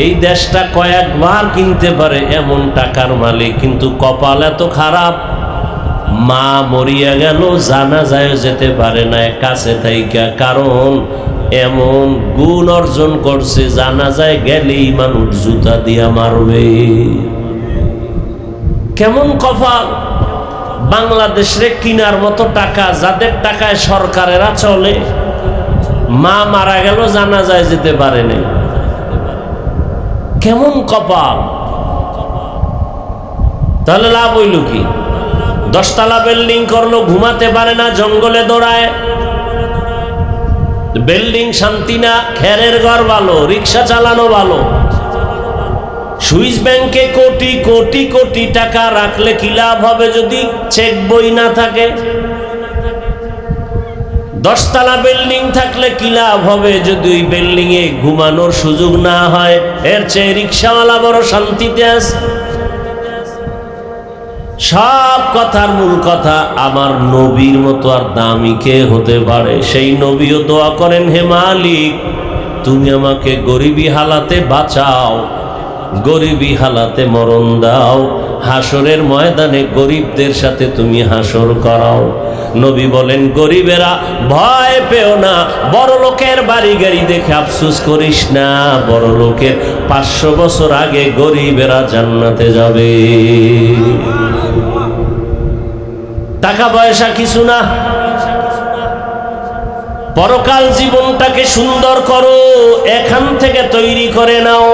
এই দেশটা কয়েকবার কিনতে পারে এমন টাকার মালিক। কিন্তু কপাল এত খারাপ, মা মরিয়া গেল জানাজায় যেতে পারে না কাছে থাইকা, কারণ এমন গুণ অর্জন করছে জানাজায় গেলেই মানুষ জুতা দিয়া মারবে। কেমন কপাল! বাংলাদেশে কিনার মতো টাকা, যাদের টাকায় সরকারেরা চলে, মা মারা গেল জানাজায় যেতে পারে না। কেমন কপাল! তাহলে লাভ হইল কি? 10 তলা বিল্ডিং করলো, ঘুমাতে পারে না, জঙ্গলে দৌড়ায়। বিল্ডিং শান্তি না, খেরের ঘর ভালো, রিক্সা চালানো ভালো। সুইস ব্যাংকে কোটি কোটি কোটি টাকা রাখলে কি লাভ হবে যদি চেক বই না থাকে? 10 তলা বিল্ডিং থাকলে কি লাভ হবে যদি ওই বিল্ডিং এ ঘুমানোর সুযোগ না হয়? এর চেয়ে রিক্সাওয়ালা বড় শান্তিতে আছে। সব কথার মূল কথা, আমার নবীর মতো আর দামি কে হতে পারে? সেই নবীও দোয়া করেন, হে মালিক তুমি আমাকে গরিবী হালাতে বাঁচাও, গরিবী হালাতে মরণ দাও, হাসরের ময়দানে গরিবদের সাথে তুমি হাসর করাও। নবী বলেন, গরিবেরা ভয় পেও না, বড় লোকের বাড়ি গাড়ি দেখে আফসোস করিস না, বড় লোকের 500 বছর আগে গরিবেরা জান্নাতে যাবে। টাকা পয়সা কিছু না, পরকাল জীবনটাকে সুন্দর করো, এখান থেকে তৈরি করে নাও।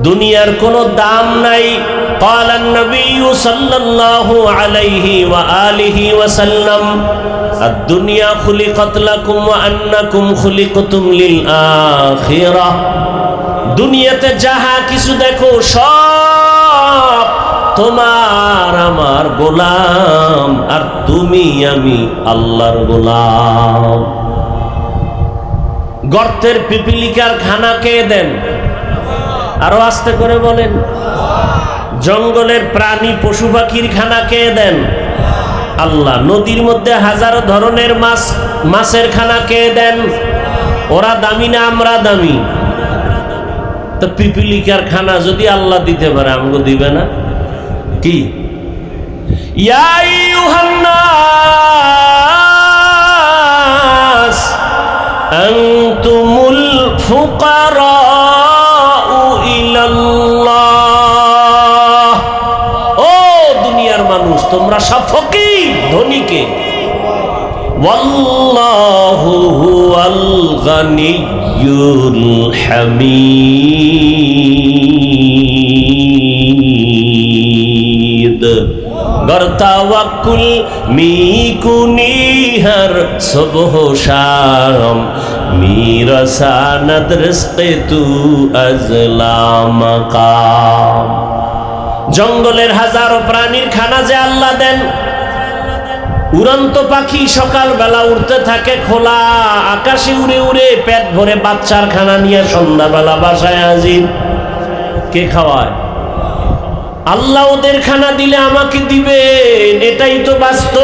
দুনিয়ার কোনো দাম নাই। قال النبي صلى الله عليه وآله وسلم الدنيا خلقت لكم وأنكم خلقتم للآخرة। দুনিয়াতে যাহা কিছু দেখো সব তোমার আমার গোলাম, আর তুমি আমি আল্লাহর গোলাম। গর্তের পিপিলিকার খানা কে দেন? আরো আস্তে করে বলেন। জঙ্গলের প্রাণী পশু পাখির খানা কে দেন? আল্লাহ। নদীর মধ্যে হাজারো ধরনের মাছ, মাছের খানা কে দেন? ওরা দামি না আমরা দামি? তো পিপিলিকার খানা যদি আল্লাহ দিতে পারে, আমগো দিবে না? কি ইয়া আইয়ুহান নাস আনতুমুল ফুকারা ইলাল্লাহ। ও দুনিয়ার মানুষ, তোমরা সব ফকির, ধনীকে। ওয়াল্লাহু হুয়াল গানিয়্যুল হামিদ। गर तवक्कुल मीकुनी हर सुबह शाम मेरा सानद रिज़्क़े तू अज़ला मकाम। জঙ্গলের হাজারো প্রাণীর খানা যে আল্লাহ দেন। উড়ন্ত পাখি সকাল বেলা উড়তে থাকে, খোলা আকাশে উড়ে উড়ে পেট ভরে বাচ্চার খানা নিয়ে সন্ধ্যাবেলা বাসায় হাজির। কে খাওয়ায়? আল্লাহ। ওদের খানা দিলে আমাকে দিবেন, এটাই তো বাস্তব।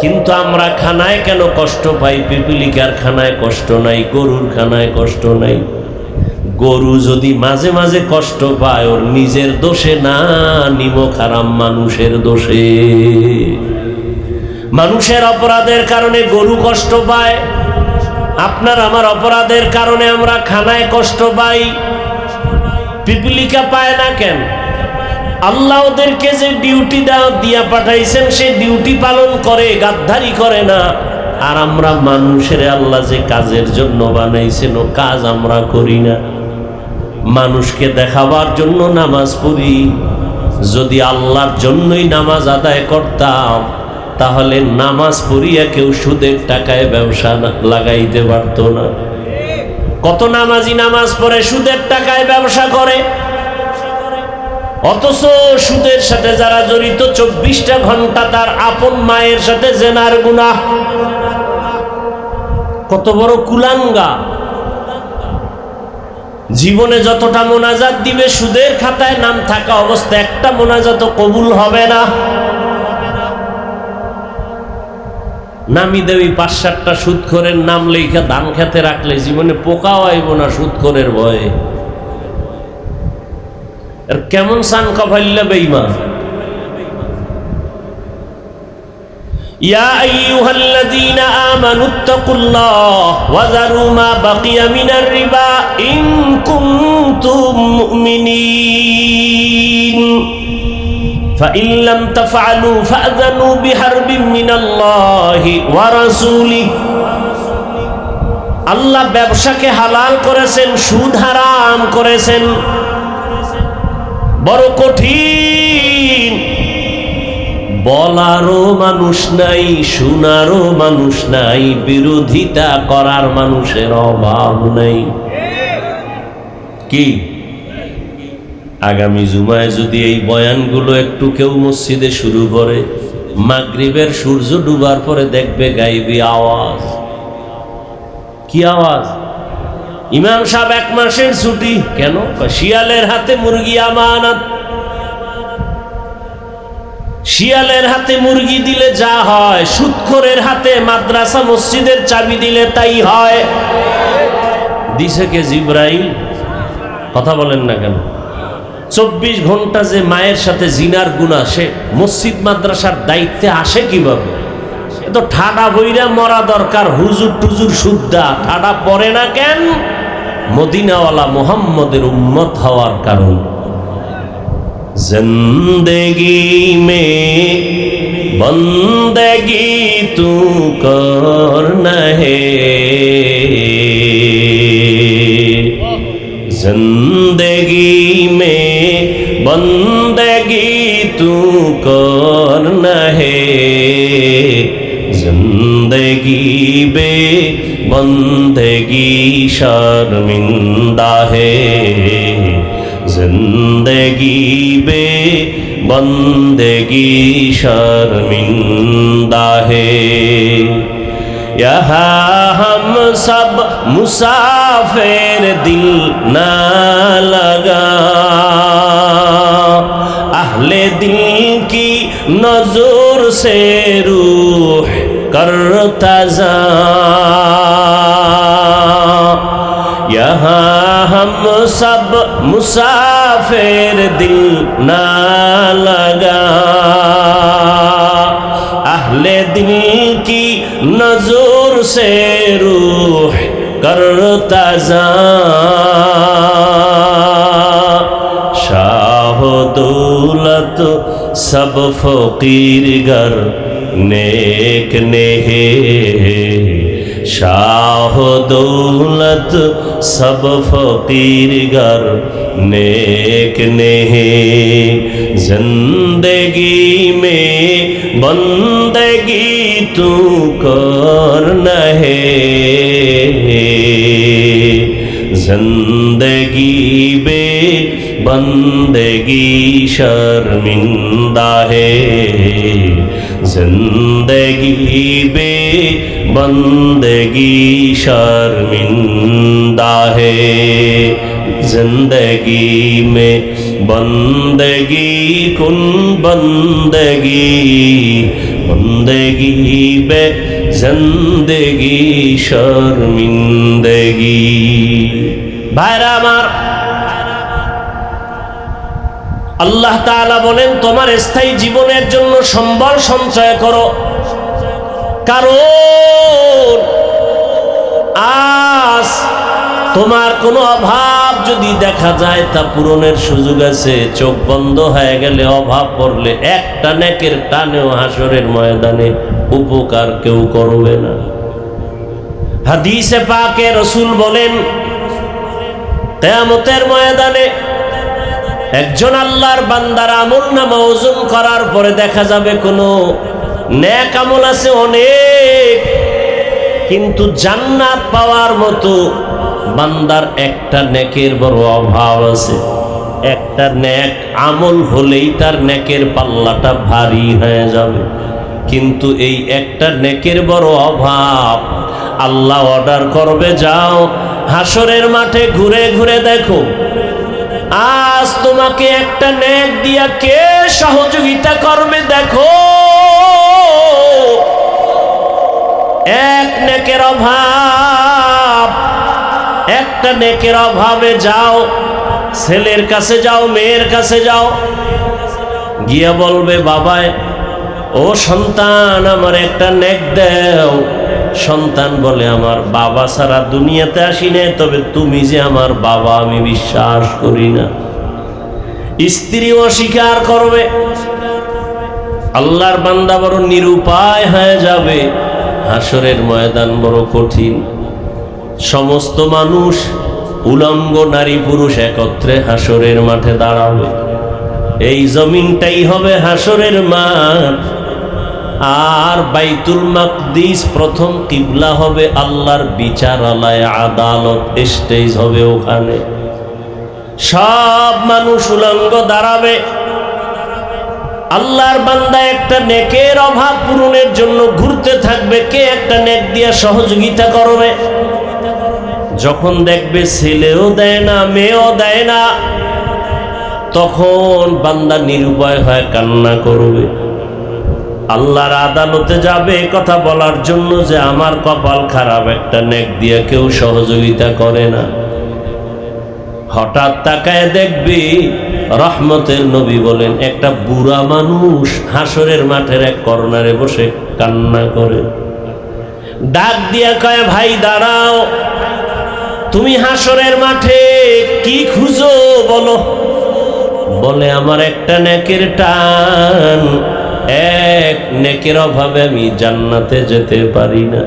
কিন্তু আমরা খানায় কেন কষ্ট পাই? পিপিলিকার খানায় কষ্ট নাই, গরুর খানায় কষ্ট নাই। গরু যদি মাঝে মাঝে কষ্ট পায়, ওর নিজের দোষে না, নিমক হারাম মানুষের দোষে। মানুষের অপরাধের কারণে গরু কষ্ট পায়, আপনার আমার অপরাধের কারণে আমরা খানায় কষ্ট পাই। পিপিলিকা পায় না কেন? আল্লাহ ওদেরকে যে ডিউটি দিয়া পাঠাইছেন, সে ডিউটি পালন করে, গাদ্দারি করে না। আর আমরা মানুষের আল্লাহ যে কাজের জন্য বানাইছেন ও কাজ আমরা করি না, মানুষকে দেখাবার জন্য নামাজ পড়ি। যদি আল্লাহর জন্যই নামাজ আদায় করতাম তাহলে নামাজ পড়িয়া কেউ সুদের টাকায় ব্যবসা লাগাইতে পারতো না। কত নামাজি নামাজ পড়ে সুদের টাকায় ব্যবসা করে, অথচ সুদের সাথে যারা জড়িত 24টা ঘন্টা তার আপন মায়ের সাথে জেনার গুনাহ। কত বড় কুলাঙ্গা! জীবনে যতটা মোনাজাত দিবে সুদের খাতায় নাম থাকা অবস্থা একটা মোনাজাত কবুল হবে না। নামি দেবী 5-7টা সুদখোরের নাম লেখা ধান খেতে রাখলে জীবনে পোকাও আইব না সুদখোরের ভয়ে। আর কেমন সান কফাইল্লা বেঈমান! ইয়া আইয়ুহাল্লাযীনা আমানুত্তাকুল্লাহ ওয়া যারু মা বাকিয়া মিনার রিবা ইন কুনতুম মুমিনিন ফাইন লাম তাফআলু ফাআযানু বিহারবিন মিনাল্লাহি ওয়া রাসূলিহি। আল্লাহ ব্যবসাকে হালাল করেছেন, সুদ হারাম করেছেন। বড় কঠিন, বলারও মানুষ নাই, শোনারও মানুষ নাই, বিরোধিতা করার মানুষের অভাব নেই। কি আগামী জুমায় যদি এই বয়ানগুলো একটু কেউ মসজিদে শুরু করে, মাগরিবের সূর্য ডুবার পরে দেখবে গাইবি আওয়াজ। কি আওয়াজ? ইমাম সাহেব 1 মাসের ছুটি। কেন? শিয়ালের হাতে মুরগি আমানত। শিয়ালের হাতে মুরগি দিলে যা হয়, সুদখোরের হাতে মাদ্রাসা মসজিদের চাবি দিলে তাই হয়। দিছে কে? জিবরাইল। কথা বলেন না কেন? 24 ঘন্টা যে মায়ের সাথে জিনার গুনাহ, সে মসজিদ মাদ্রাসার দায়িত্বে আসে কিভাবে? এ তো ঠাডা বইরা মরা দরকার। হুজুর টুজুর সুদ্দা ঠাডা পড়ে না কেন? মদিনাওয়ালা মুহাম্মদের উম্মত হওয়ার কারণ। জিন্দেগি মে বন্দেগি তু করনা হে, जिंदगी में बंदगी तू करना है, जिंदगी बे बंदगी शर्मिंदा है, जिंदगी बे बंदगी शर्मिंदा है। यहाँ हम सब मुसाफिर दिल ना लगा, अहले दिल की नजर से रूह करता जा। यहाँ हम सब मुसाफिर दिल ना लगा, अहले दिल की नजर से रूह करता जा। शाह दौलत सब फकीर गर नेक नेहे, शाह दौलत सब फकीर गर नेक नेहे, जिंदगी में बंदगी तू करना है, जिंदगी बे बंदगी शर्मिंदा है, जिंदगी बे बंदगी शर्मिंदा है। जिंदगी में बंदगी कुन बंदगी, बंदगी बे जिंदगी शर्मिंदगी। ভাইরা আমার, আল্লাহ তাআলা বলেন তোমার স্থায়ী জীবনের জন্য সম্বল সঞ্চয় করো, কারণ আজ তোমার কোনো অভাব যদি দেখা যায় তা পূরণের সুযোগ আছে। চোখ বন্ধ হয়ে গেলে, অভাব পড়লে একটা নেকের টানেও হাসরের ময়দানে উপকার কেউ করবে না। হাদিসে পাকে রাসূল বলেন, কিয়ামতের ময়দানে একজন আল্লাহর বান্দার আমলনামা ওজন করার পরে দেখা যাবে কোনো নেক আমল আছে অনেক, কিন্তু জান্নাত পাওয়ার মতো বান্দার একটা নেকের বড় অভাব আছে। একটা নেক আমল হলেই তার নেকের পাল্লাটা ভারী হয়ে যাবে, কিন্তু এই একটা নেকের বড় অভাব। আল্লাহ অর্ডার করবে, যাও হাসরের মাঠে ঘুরে ঘুরে দেখো আজ তোমাকে একটা নেক দিয়া কে সহযোগিতা করবে। দেখো এক নেকের অভাব, একটা নেকের অভাবে যাও, ছেলের কাছে যাও, মেয়ের কাছে যাও, গিয়া বলবে, বাবায় ও সন্তান আমার একটা নেক দাও। সন্তান বলে, আমার বাবা ছাড়া দুনিয়াতে আসি নাই, তবে তুমি যে আমার বাবা আমি বিশ্বাস করি না। স্ত্রী অস্বীকার করবে। আল্লাহর বান্দা বড় নিরুপায় হয়ে যাবে। হাসরের ময়দান বড় কঠিন। সমস্ত মানুষ, উলঙ্গ নারী পুরুষ একত্রে হাসরের মাঠে দাঁড়াবে। এই জমিনটাই হবে হাসরের মাঠ। আর বাইতুল মাকদিস প্রথম কিবলা হবে, আল্লাহর বিচারালয় আদালত স্টেজ হবে ওখানে। সব মানুষ উলঙ্গ দাঁড়াবে। আল্লাহর বান্দা একটা নেকের অভাব পূরণের জন্য ঘুরতে থাকবে, কে একটা নেক দিয়া সহযোগিতা করবে। যখন দেখবে ছেলেও দেয় না, মেয়েও দেয় না, তখন বান্দা নিরুপায় হয়ে কান্না করবে। আল্লাহর আদালতে যাবে কথা বলার জন্য যে আমার কপাল খারাপ, একটা নেক দিয়ে কেউ সহযোগিতা করে না। হঠাৎ তাকায় দেখবি, রহমতের নবী বলেন, একটা বুড়া মানুষ হাসরের মাঠের এক কর্নারে বসে কান্না করে। ডাক দিয়া কয়, ভাই দাঁড়াও, তুমি হাসরের মাঠে কি খুঁজো বলো। বলে, আমার একটা নেকের টান, এক নেকের অভাবে আমি জান্নাতে যেতে পারি না।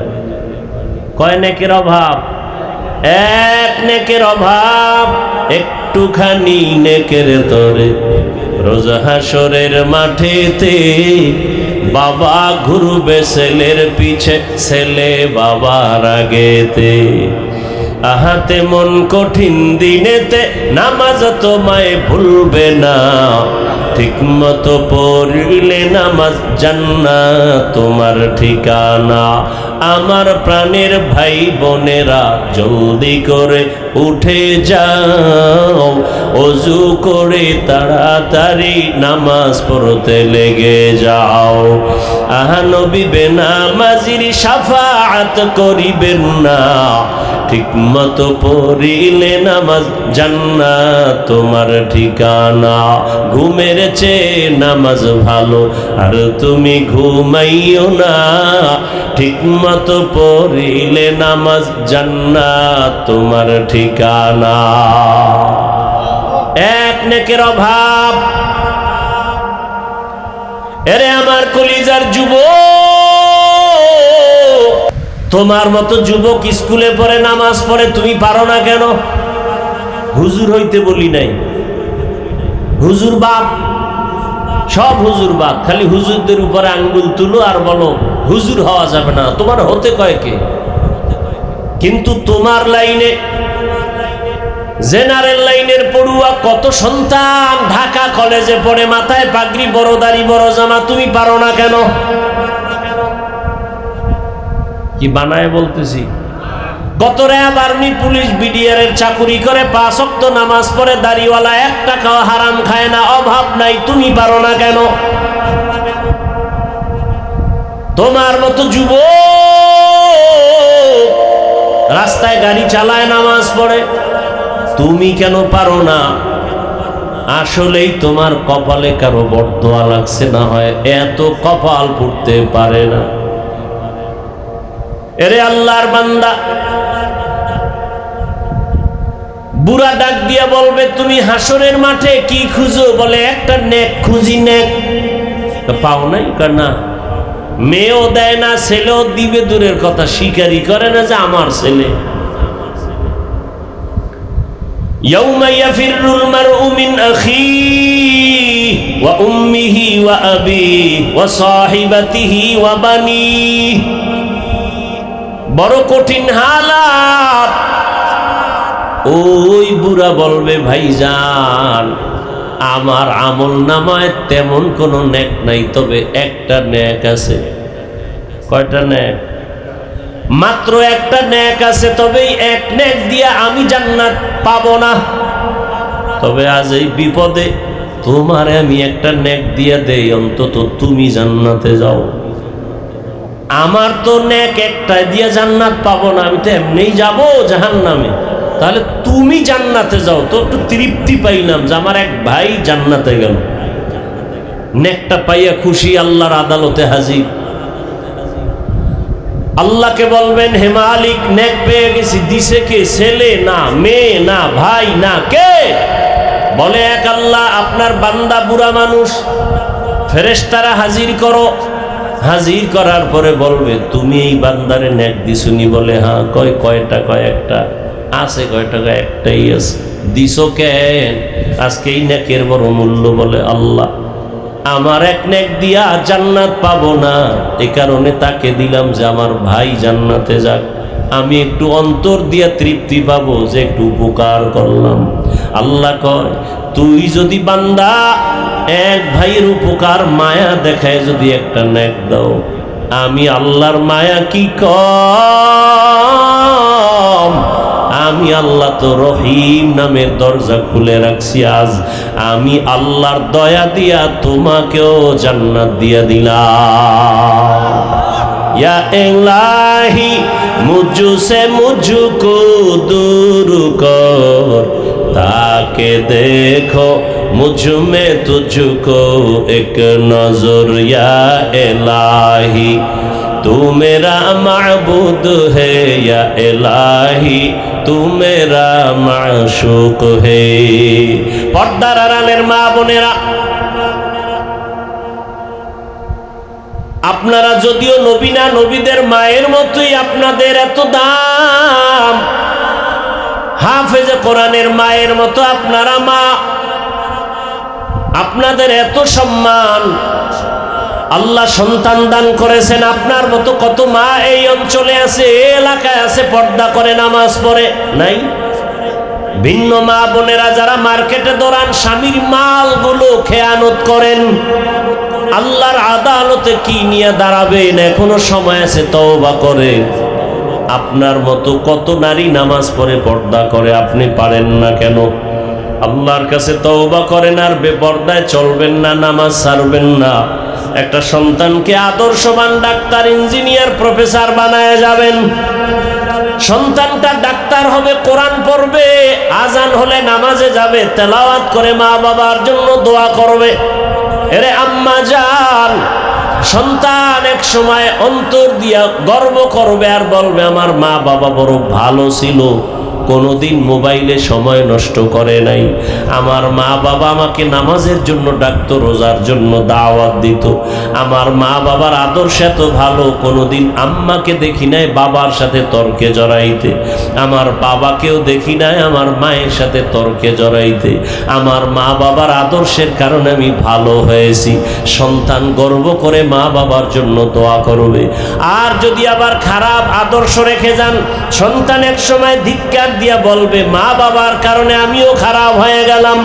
কয় নেকের অভাব? এক নেকের অভাব। একটুখানি নেকের তরে রোজ হাসরের মাঠেতে বাবা ঘুরবে ছেলের পিছে, ছেলে বাবার আগেতে। আহাতে মন কঠিন দিনেতে নামাজ তোমায় ভুলবে না, ঠিক মতো পড়িলে নামাজ জান্নাত তোমার ঠিকানা। আমার প্রাণের ভাই বোনেরা জলদি করে উঠে যাও, ওযু করে তাড়াতাড়ি নামাজ পড়তে লেগে যাও। আহা নবী বেনামাজির শাফাআত করিবেন না, ঠিক মতো পড়িলে নামাজ জান্নাত তোমার ঠিকানা। ঘুমের চেয়ে নামাজ ভালো, আর তুমি ঘুমাইও না, ঠিক মতো পড়িলে নামাজ জান্নাত তোমার ঠিকানা। এক নেকের অভাব। এরে আমার কলিজার যুবক, তোমার মতো যুবক স্কুলে পড়ে নামাজ পড়ে, তুমি পারো না কেন? হুজুর হইতে বলি নাই, হুজুর বাপ, সব হুজুর বাপ। খালি হুজুরদের উপরে আঙ্গুল তুলো আর বলো হুজুর হওয়া যাবে না। তোমার হতে কয় কে? কিন্তু তোমার লাইনে, জেনারেল লাইনের পড়ুয়া কত সন্তান ঢাকা কলেজে পড়ে, মাথায় পাগড়ি, বড় দাড়ি, বড় জামা, তুমি পারো না কেন? কি বানায় বলতেছি? কত র্যাব, আর্মি, পুলিশ, বিডিআর এর চাকুরি করে, 5 ওয়াক্ত নামাজ পড়ে, দাড়িওয়ালা, 1 টাকাও হারাম খায় না, অভাব নাই, তুমি পারো না কেন? তোমার মতো যুবক রাস্তায় গাড়ি চালায়, নামাজ পড়ে, তুমি কেন পারো না? আসলেই তোমার কপালে কারো বরদোয়া লাগছে, না হয় এত কপাল পড়তে পারে না। এরে আল্লাহর বান্দা, বুড়া ডাক দিয়া বলবে, তুমি হাসরের মাঠে কি খুঁজো? বলে, একটা নেক খুঁজি। নেক পাও নাই? না, মেয়েও দেয় না, ছেলেও দিবে দূরের কথা, স্বীকারই করে না যে আমার ছেলে। ইয়াউমা ইয়াফিরুল মারউ মিন আখিহি ওয়া উম্মিহি ওয়া আবিহি ওয়া সাহিবাতিহি ওয়া বানিহি। বড় কঠিন হালাত। ওই বুড়া বলবে, ভাইজান আমার আমল নামায় তেমন কোনো নেক নাই, তবে একটা নেক আছে। কয়টা নেক? মাত্র একটা নেক আছে, তবে এক নেক দিয়া আমি জান্নাত পাবো না। তবে আজ এই বিপদে তোমারে আমি একটা নেক দিয়া দেই, অন্তত তুমি জান্নাতে যাও। আমার তো নেক একটা দিয়া জান্নাত পাবো না, আমি তো এমনিই যাবো জাহান্নামে। তাহলে তুমি জান্নাতে যাও, তো একটু তৃপ্তি পাইলাম যে আমার এক ভাই জান্নাতে গেল। নেকটা পাইয়া খুশি, আল্লাহর আদালতে হাজির। আল্লাহকে বলবেন, হে মালিক, নেক পেয়ে গেছি, দিছে কে? ছেলে না, মেয়ে না, ভাই না, কে? বলে, এক আল্লাহ। আপনার বান্দা বুড়া মানুষ, ফেরেশতারা হাজির করো। হাজির করার পরে বলবে, তুমি এই বান্দারে নেক দিছুনি? বলে, হ্যাঁ। কয়টা? একটা আছে। কয় টাকা? একটাই আছে। দিছো কেন? আজকে এই নেকের বড় মূল্য। বলে, আল্লাহ আমার এক নেক দিয়া জান্নাত পাবো না, এই কারণে তাকে দিলাম যে আমার ভাই জান্নাতে যাক, আমি একটু অন্তর দিয়া তৃপ্তি পাবো যে একটু উপকার করলাম। আল্লাহ কয়, তুই যদি বান্দা এক ভাইয়ের উপকার মায়া দেখায় যদি একটা নেক দাও, আমি আল্লাহর মায়া কি কম? আমি আল্লাহ তো রহিম নামের দরজা খুলে রাখছি। আজ আমি আল্লাহর দয়া দিয়া তোমাকেও জান্নাত দিয়া দিলাম। या इलाही मुझसे मुझको दूर कर, ताके देखो मुझ में तुझको एक नजर। या इलाही तू मेरा माबूद है, या इलाही तू मेरा माशूक है। पर्दार आড়ালের মা বোনেরা, আপনারা যদিও নবী না, নবীদের মায়ের মতোই আপনাদের এত দাম। হাফেজে কোরআনের মায়ের মতো আপনারা মা, আপনাদের এত সম্মান। আল্লাহ সন্তান দান করেছেন। আপনার মতো কত মা এই অঞ্চলে আছে, এই এলাকায় আছে, পর্দা করে নামাজ পড়ে নাই? ভিন্ন মা বোনেরা যারা মার্কেটে দৌড়ান, স্বামীর মালগুলো খেয়ানত করেন, আল্লাহর আদালতে কি নিয়ে দাঁড়াবেন? এখনো সময় আছে, তওবা করে। আপনার মতো কত নারী নামাজ পড়ে, পর্দা করে, আপনি পারেন না কেন? আল্লাহর কাছে তওবা করেন, আর বেপর্দায় চলবেন না, নামাজ ছাড়বেন না। একটা সন্তানকে আদর্শবান ডাক্তার, ইঞ্জিনিয়ার, প্রফেসর বানায় যাবেন। সন্তানটা ডাক্তার হবে, কোরআন পড়বে, আজান হলে নামাজে যাবে, তেলাওয়াত করে মা বাবার জন্য দোয়া করবে। এরে আম্মা জান, সন্তান এক সময় অন্তর দিয়া গর্ব করবে আর বলবে, আমার মা বাবা বড় ভালো ছিল, কোনোদিন মোবাইলে সময় নষ্ট করে নাই। আমার মা বাবা আমাকে নামাজের জন্য ডাকতো, রোজার জন্য দাওয়াত দিত। আমার মা বাবার আদর্শ এত ভালো, কোনোদিন আম্মাকে দেখি নাই বাবার সাথে তর্কে জড়াইতে। আমার বাবাকেও দেখি নাই আমার মায়ের সাথে তর্কে জড়াইতে। আমার মা বাবার আদর্শের কারণে আমি ভালো হয়েছি। সন্তান গর্ব করে মা বাবার জন্য দোয়া করবে। আর যদি আবার খারাপ আদর্শ রেখে যান, সন্তান এক সময় ধিক্কার দিয়া বলবে, মা বাবার কারণে আমিও খারাপ হয়ে গেলাম।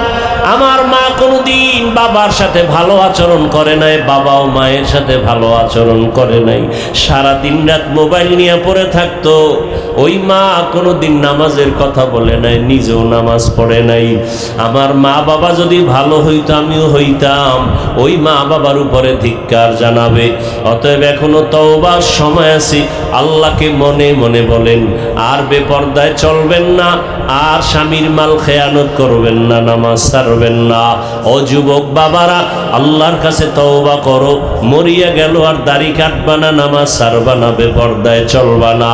আমার মা কোনোদিন বাবার সাথে ভালো আচরণ করে নাই, বাবাও মায়ের সাথে ভালো আচরণ করে নাই। সারা দিন রাত মোবাইল নিয়ে পড়ে থাকতো। ওই মা কোনোদিন নামাজের কথা বলে নাই, নিজেও নামাজ পড়ে নাই। আমার মা বাবা যদি ভালো হইতো, আমিও হইতাম। ওই মা বাবার উপরে ধিক্কার জানাবে। অতএব এখনো তওবার সময় আছে। আল্লাহকে মনে মনে বলেন, আর বেপর্দায় চলবেন না, আর স্বামীর মাল খেয়ানত করবেন না, নামাজ ছাড়বেন ছাড়বেন না। ও যুবক বাবারা, আল্লাহর কাছে তওবা করো। মরিয়া গেল আর দাড়ি কাটবা না, নামাজ ছাড়বা না, বেপরদায় চলবা না।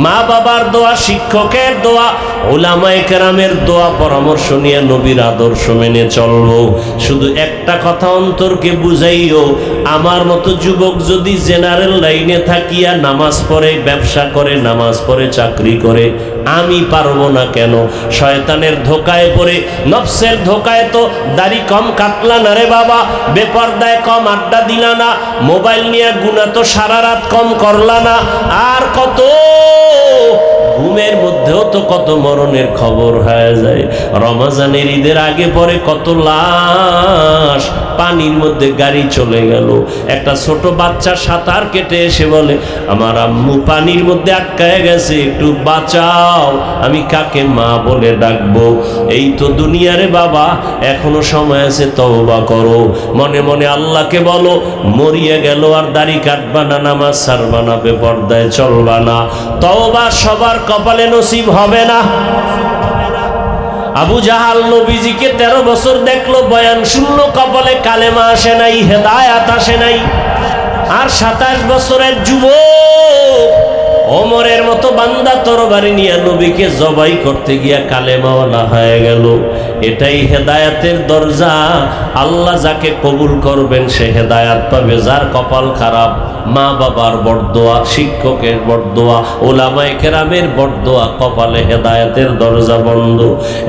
মা বাবার দোয়া, শিক্ষকের দোয়া, উলামায়ে কেরামের দোয়া পরামর্শ নিয়ে নবীর আদর্শ মেনে চলবো। শুধু একটা কথা অন্তরকে বুঝাইও, আমার মতো যুবক যদি জেনারেল লাইনে থাকিয়া নামাজ পড়ে, ব্যবসা করে, নামাজ পড়ে, চাকরি করে, আমি পারবো না কেন? শয়তানের ধোকায় পড়ে, নফসের ধোকায় তো দাড়ি কম কাটলা না রে বাবা, বেপরদায় কম আড্ডা দিলা না, মোবাইল নিয়ে গুনাহ তো সারা রাত কম করলা না, আর কত ঘুমের মধ্যেও তো কত মরণের খবর হয়ে যায়। রমজানের ঈদের আগে পরে কত লাশ পানির মধ্যে গাড়ি চলে গেল। একটা ছোট বাচ্চা সাঁতার কেটে এসে বলে, আমার আম্মু পানির মধ্যে আটকায় গেছে, একটু বাঁচাও, আমি কাকে মা বলে ডাকবো? এই তো দুনিয়ারে বাবা, এখনো সময় আছে, তওবা করো। মনে মনে আল্লাহকে বলো, মরিয়া গেল আর দাড়ি কাটবা না, নামাজ ছাড়বা না, বেপরদায় চলবা না। তওবা সবার কপালে নসিব হবে না। আবু জাহাল নবীজিকে 13 বছর দেখলো, বয়ান শুনলো, কপালে কালেমা আসে নাই, হেদায়াত আসে নাই। আর 27 বছরের যুবক ওমরের মতো বান্দা তরবারি নিয়ে নবীকে জবাই করতে গিয়া কালেমাওয়ালা হয়ে গেল। এটাই হেদায়াতের দরজা। আল্লাহ যাকে কবুল করবেন সে হেদায়াত পাবে। যার কপাল খারাপ, মা বাবার বরদোয়া, শিক্ষকের বরদোয়া, উলামায়ে কেরামের বরদোয়া, কপালে হেদায়াতের দরজা বন্ধ।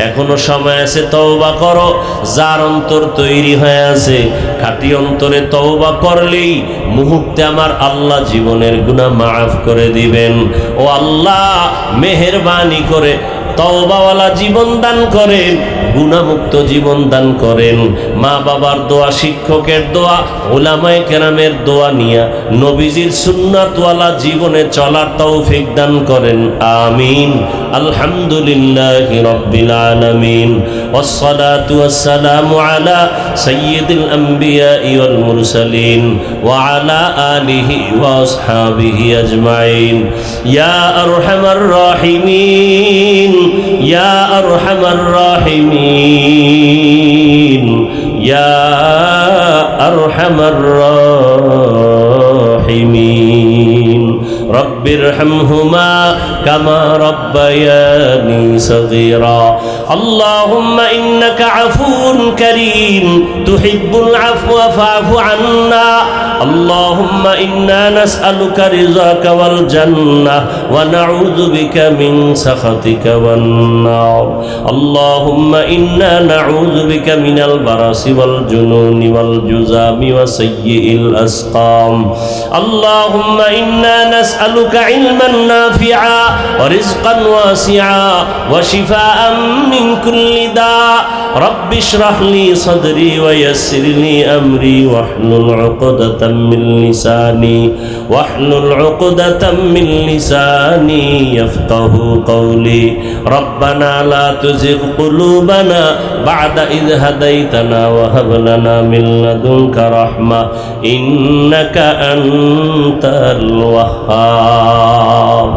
এখনো সময় আছে, তওবা করো। যার অন্তর তৈরি হয়ে আছে, খাঁটি অন্তরে তওবা করলেই মুহূর্তে আমার আল্লাহ জীবনের গুনাহ মাফ করে দিবেন। ও আল্লাহ, মেহেরবানি করে তওবাওয়ালা জীবন দান করেন, গুনাহমুক্ত জীবন দান করেন। মা বাবার দোয়া, শিক্ষকের দোয়া, উলামায়ে কেরামের দোয়া নিয়া নবীজির সুন্নাতওয়ালা জীবনে চলার তৌফিক দান করেন। আমিন। আলহামদুলিল্লাহি রাব্বিল আলামিন, ওয়াসসালাতু ওয়াসসালামু আলা সাইয়্যিদিল আমবিয়াই ওয়াল মুরসালিন ওয়া আলা আলিহি ওয়া আসহাবিহি আজমাইন। ইয়া আরহামার রাহিমিন, ইয়া আরহামার রাহিমিন, ইয়া আরহামার রাহিমিন। রব্বিরহামহুমা কামা রব্বায়ানি সগীরা। আল্লাহুম্মা ইন্নাকা আফুউন কারীম তুহিব্বুল আফওয়া ফা'ফু আন্না। আল্লাহুম্মা ইন্না নাসআলুকা রিযাকা ওয়াল জান্নাহ ওয়া নাউযু বিকা মিন সাখাতিকা ওয়ান নার। আল্লাহুম্মা ইন্না নাউযু বিকা মিনাল বারাসি ওয়াল জুনুনি ওয়াল জুযামি ওয়া সাইয়্যিল আসকাম। আল্লাহুম্মা ইন্না নাসআলুকা ইলমান নাফিআ ওয়া রিজকান ওয়াসিআ ওয়া শিফাআন মিন কুল্লি দা। রব্বি ইশরাহ লি সাদরি ওয়া ইয়াসসির লি আমরি ওয়াহলুল উকদাতাম মিন লিসানি ইয়াফকাহু কওলি। রব্বানা লা তুজিগ কুলুবানা বা'দা ইয হাদাইতানা ওয়া হাব লানা মিন লাদুনকা রাহমা ইন্নাকা আনতাল ওয়াহ্হাব।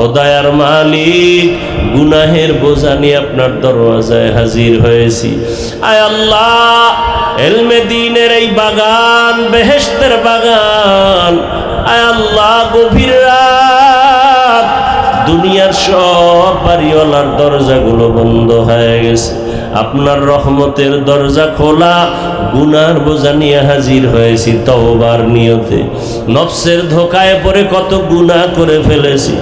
ও দয়ার মালিক, গুনাহের বোঝা নিয়ে আপনার দরওয়াজায় হাজির হয়েছি। আয় আল্লাহ, ইলমে দ্বীনের এই বাগান, বেহেশতের বাগান, আয় আল্লাহ, গভীর রাত, দুনিয়ার সব বাড়িওয়ালার দরজাগুলো বন্ধ হয়ে গেছে, আপনার রহমতের দরজা খোলা। গুনার বোঝা নিয়ে হাজির হয়েছি তওবার নিয়তে। নফসের ধোকায় পড়ে কত গুনাহ করে ফেলেছি।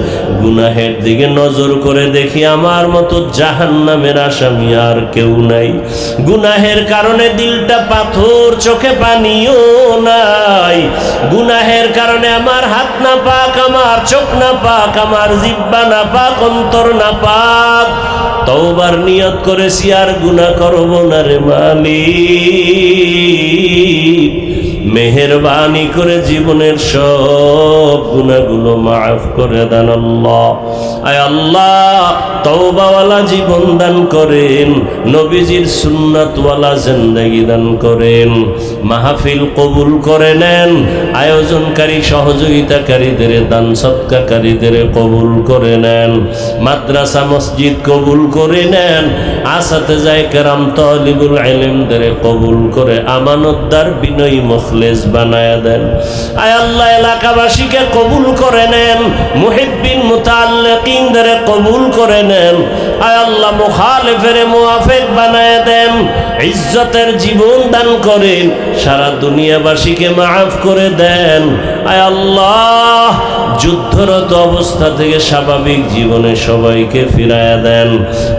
গুনাহের দিকে নজর করে দেখি আমার মতো জাহান্নামের আসামি আর কেউ নাই। গুনাহের কারণে দিলটা পাথর, চোখে পানিও নাই। গুনাহের কারণে আমার হাত না পাক, আমার চোখ না পাক, আমার জিহ্বা না পাক, অন্তর না পাক। তওবার নিয়ত করেছি আর গুনাহ করব না রে মালিক। মেহেরবানি করে জীবনের সব গুনাহগুলো মাফ করে দেন আল্লাহ। আয় আল্লাহ, তওবাওয়ালা জীবন দান করেন, নবীজির সুন্নাতওয়ালা জিন্দেগি দান করেন। মাহফিল কবুল করে নেন, আয়োজনকারী সহযোগিতাকারীদের, দান সদকাকারীদের কবুল করে নেন। মাদ্রাসা মসজিদ কবুল করে নেন, আসাতে যায় কেরাম তালিবুল ইলমদের কবুল করে আমানতদার বিনয়ী মুখলেস বানায়া দেন। আয় আল্লাহ এলাকাবাসীকে কবুল করে নেন, মুহিব্বিন মুতাআল্লিকিনদের কবুল করে নেন। আয় আল্লাহ মুখালিফের মুওয়াফিক বানায়া দেন, ইজ্জতের জীবন দান করেন, সারা দুনিয়াবাসীকে মাফ করে দেন। আয় আল্লাহ যুদ্ধরত অবস্থা থেকে স্বাভাবিক জীবনে সবাইকে ফিরায়া দেন।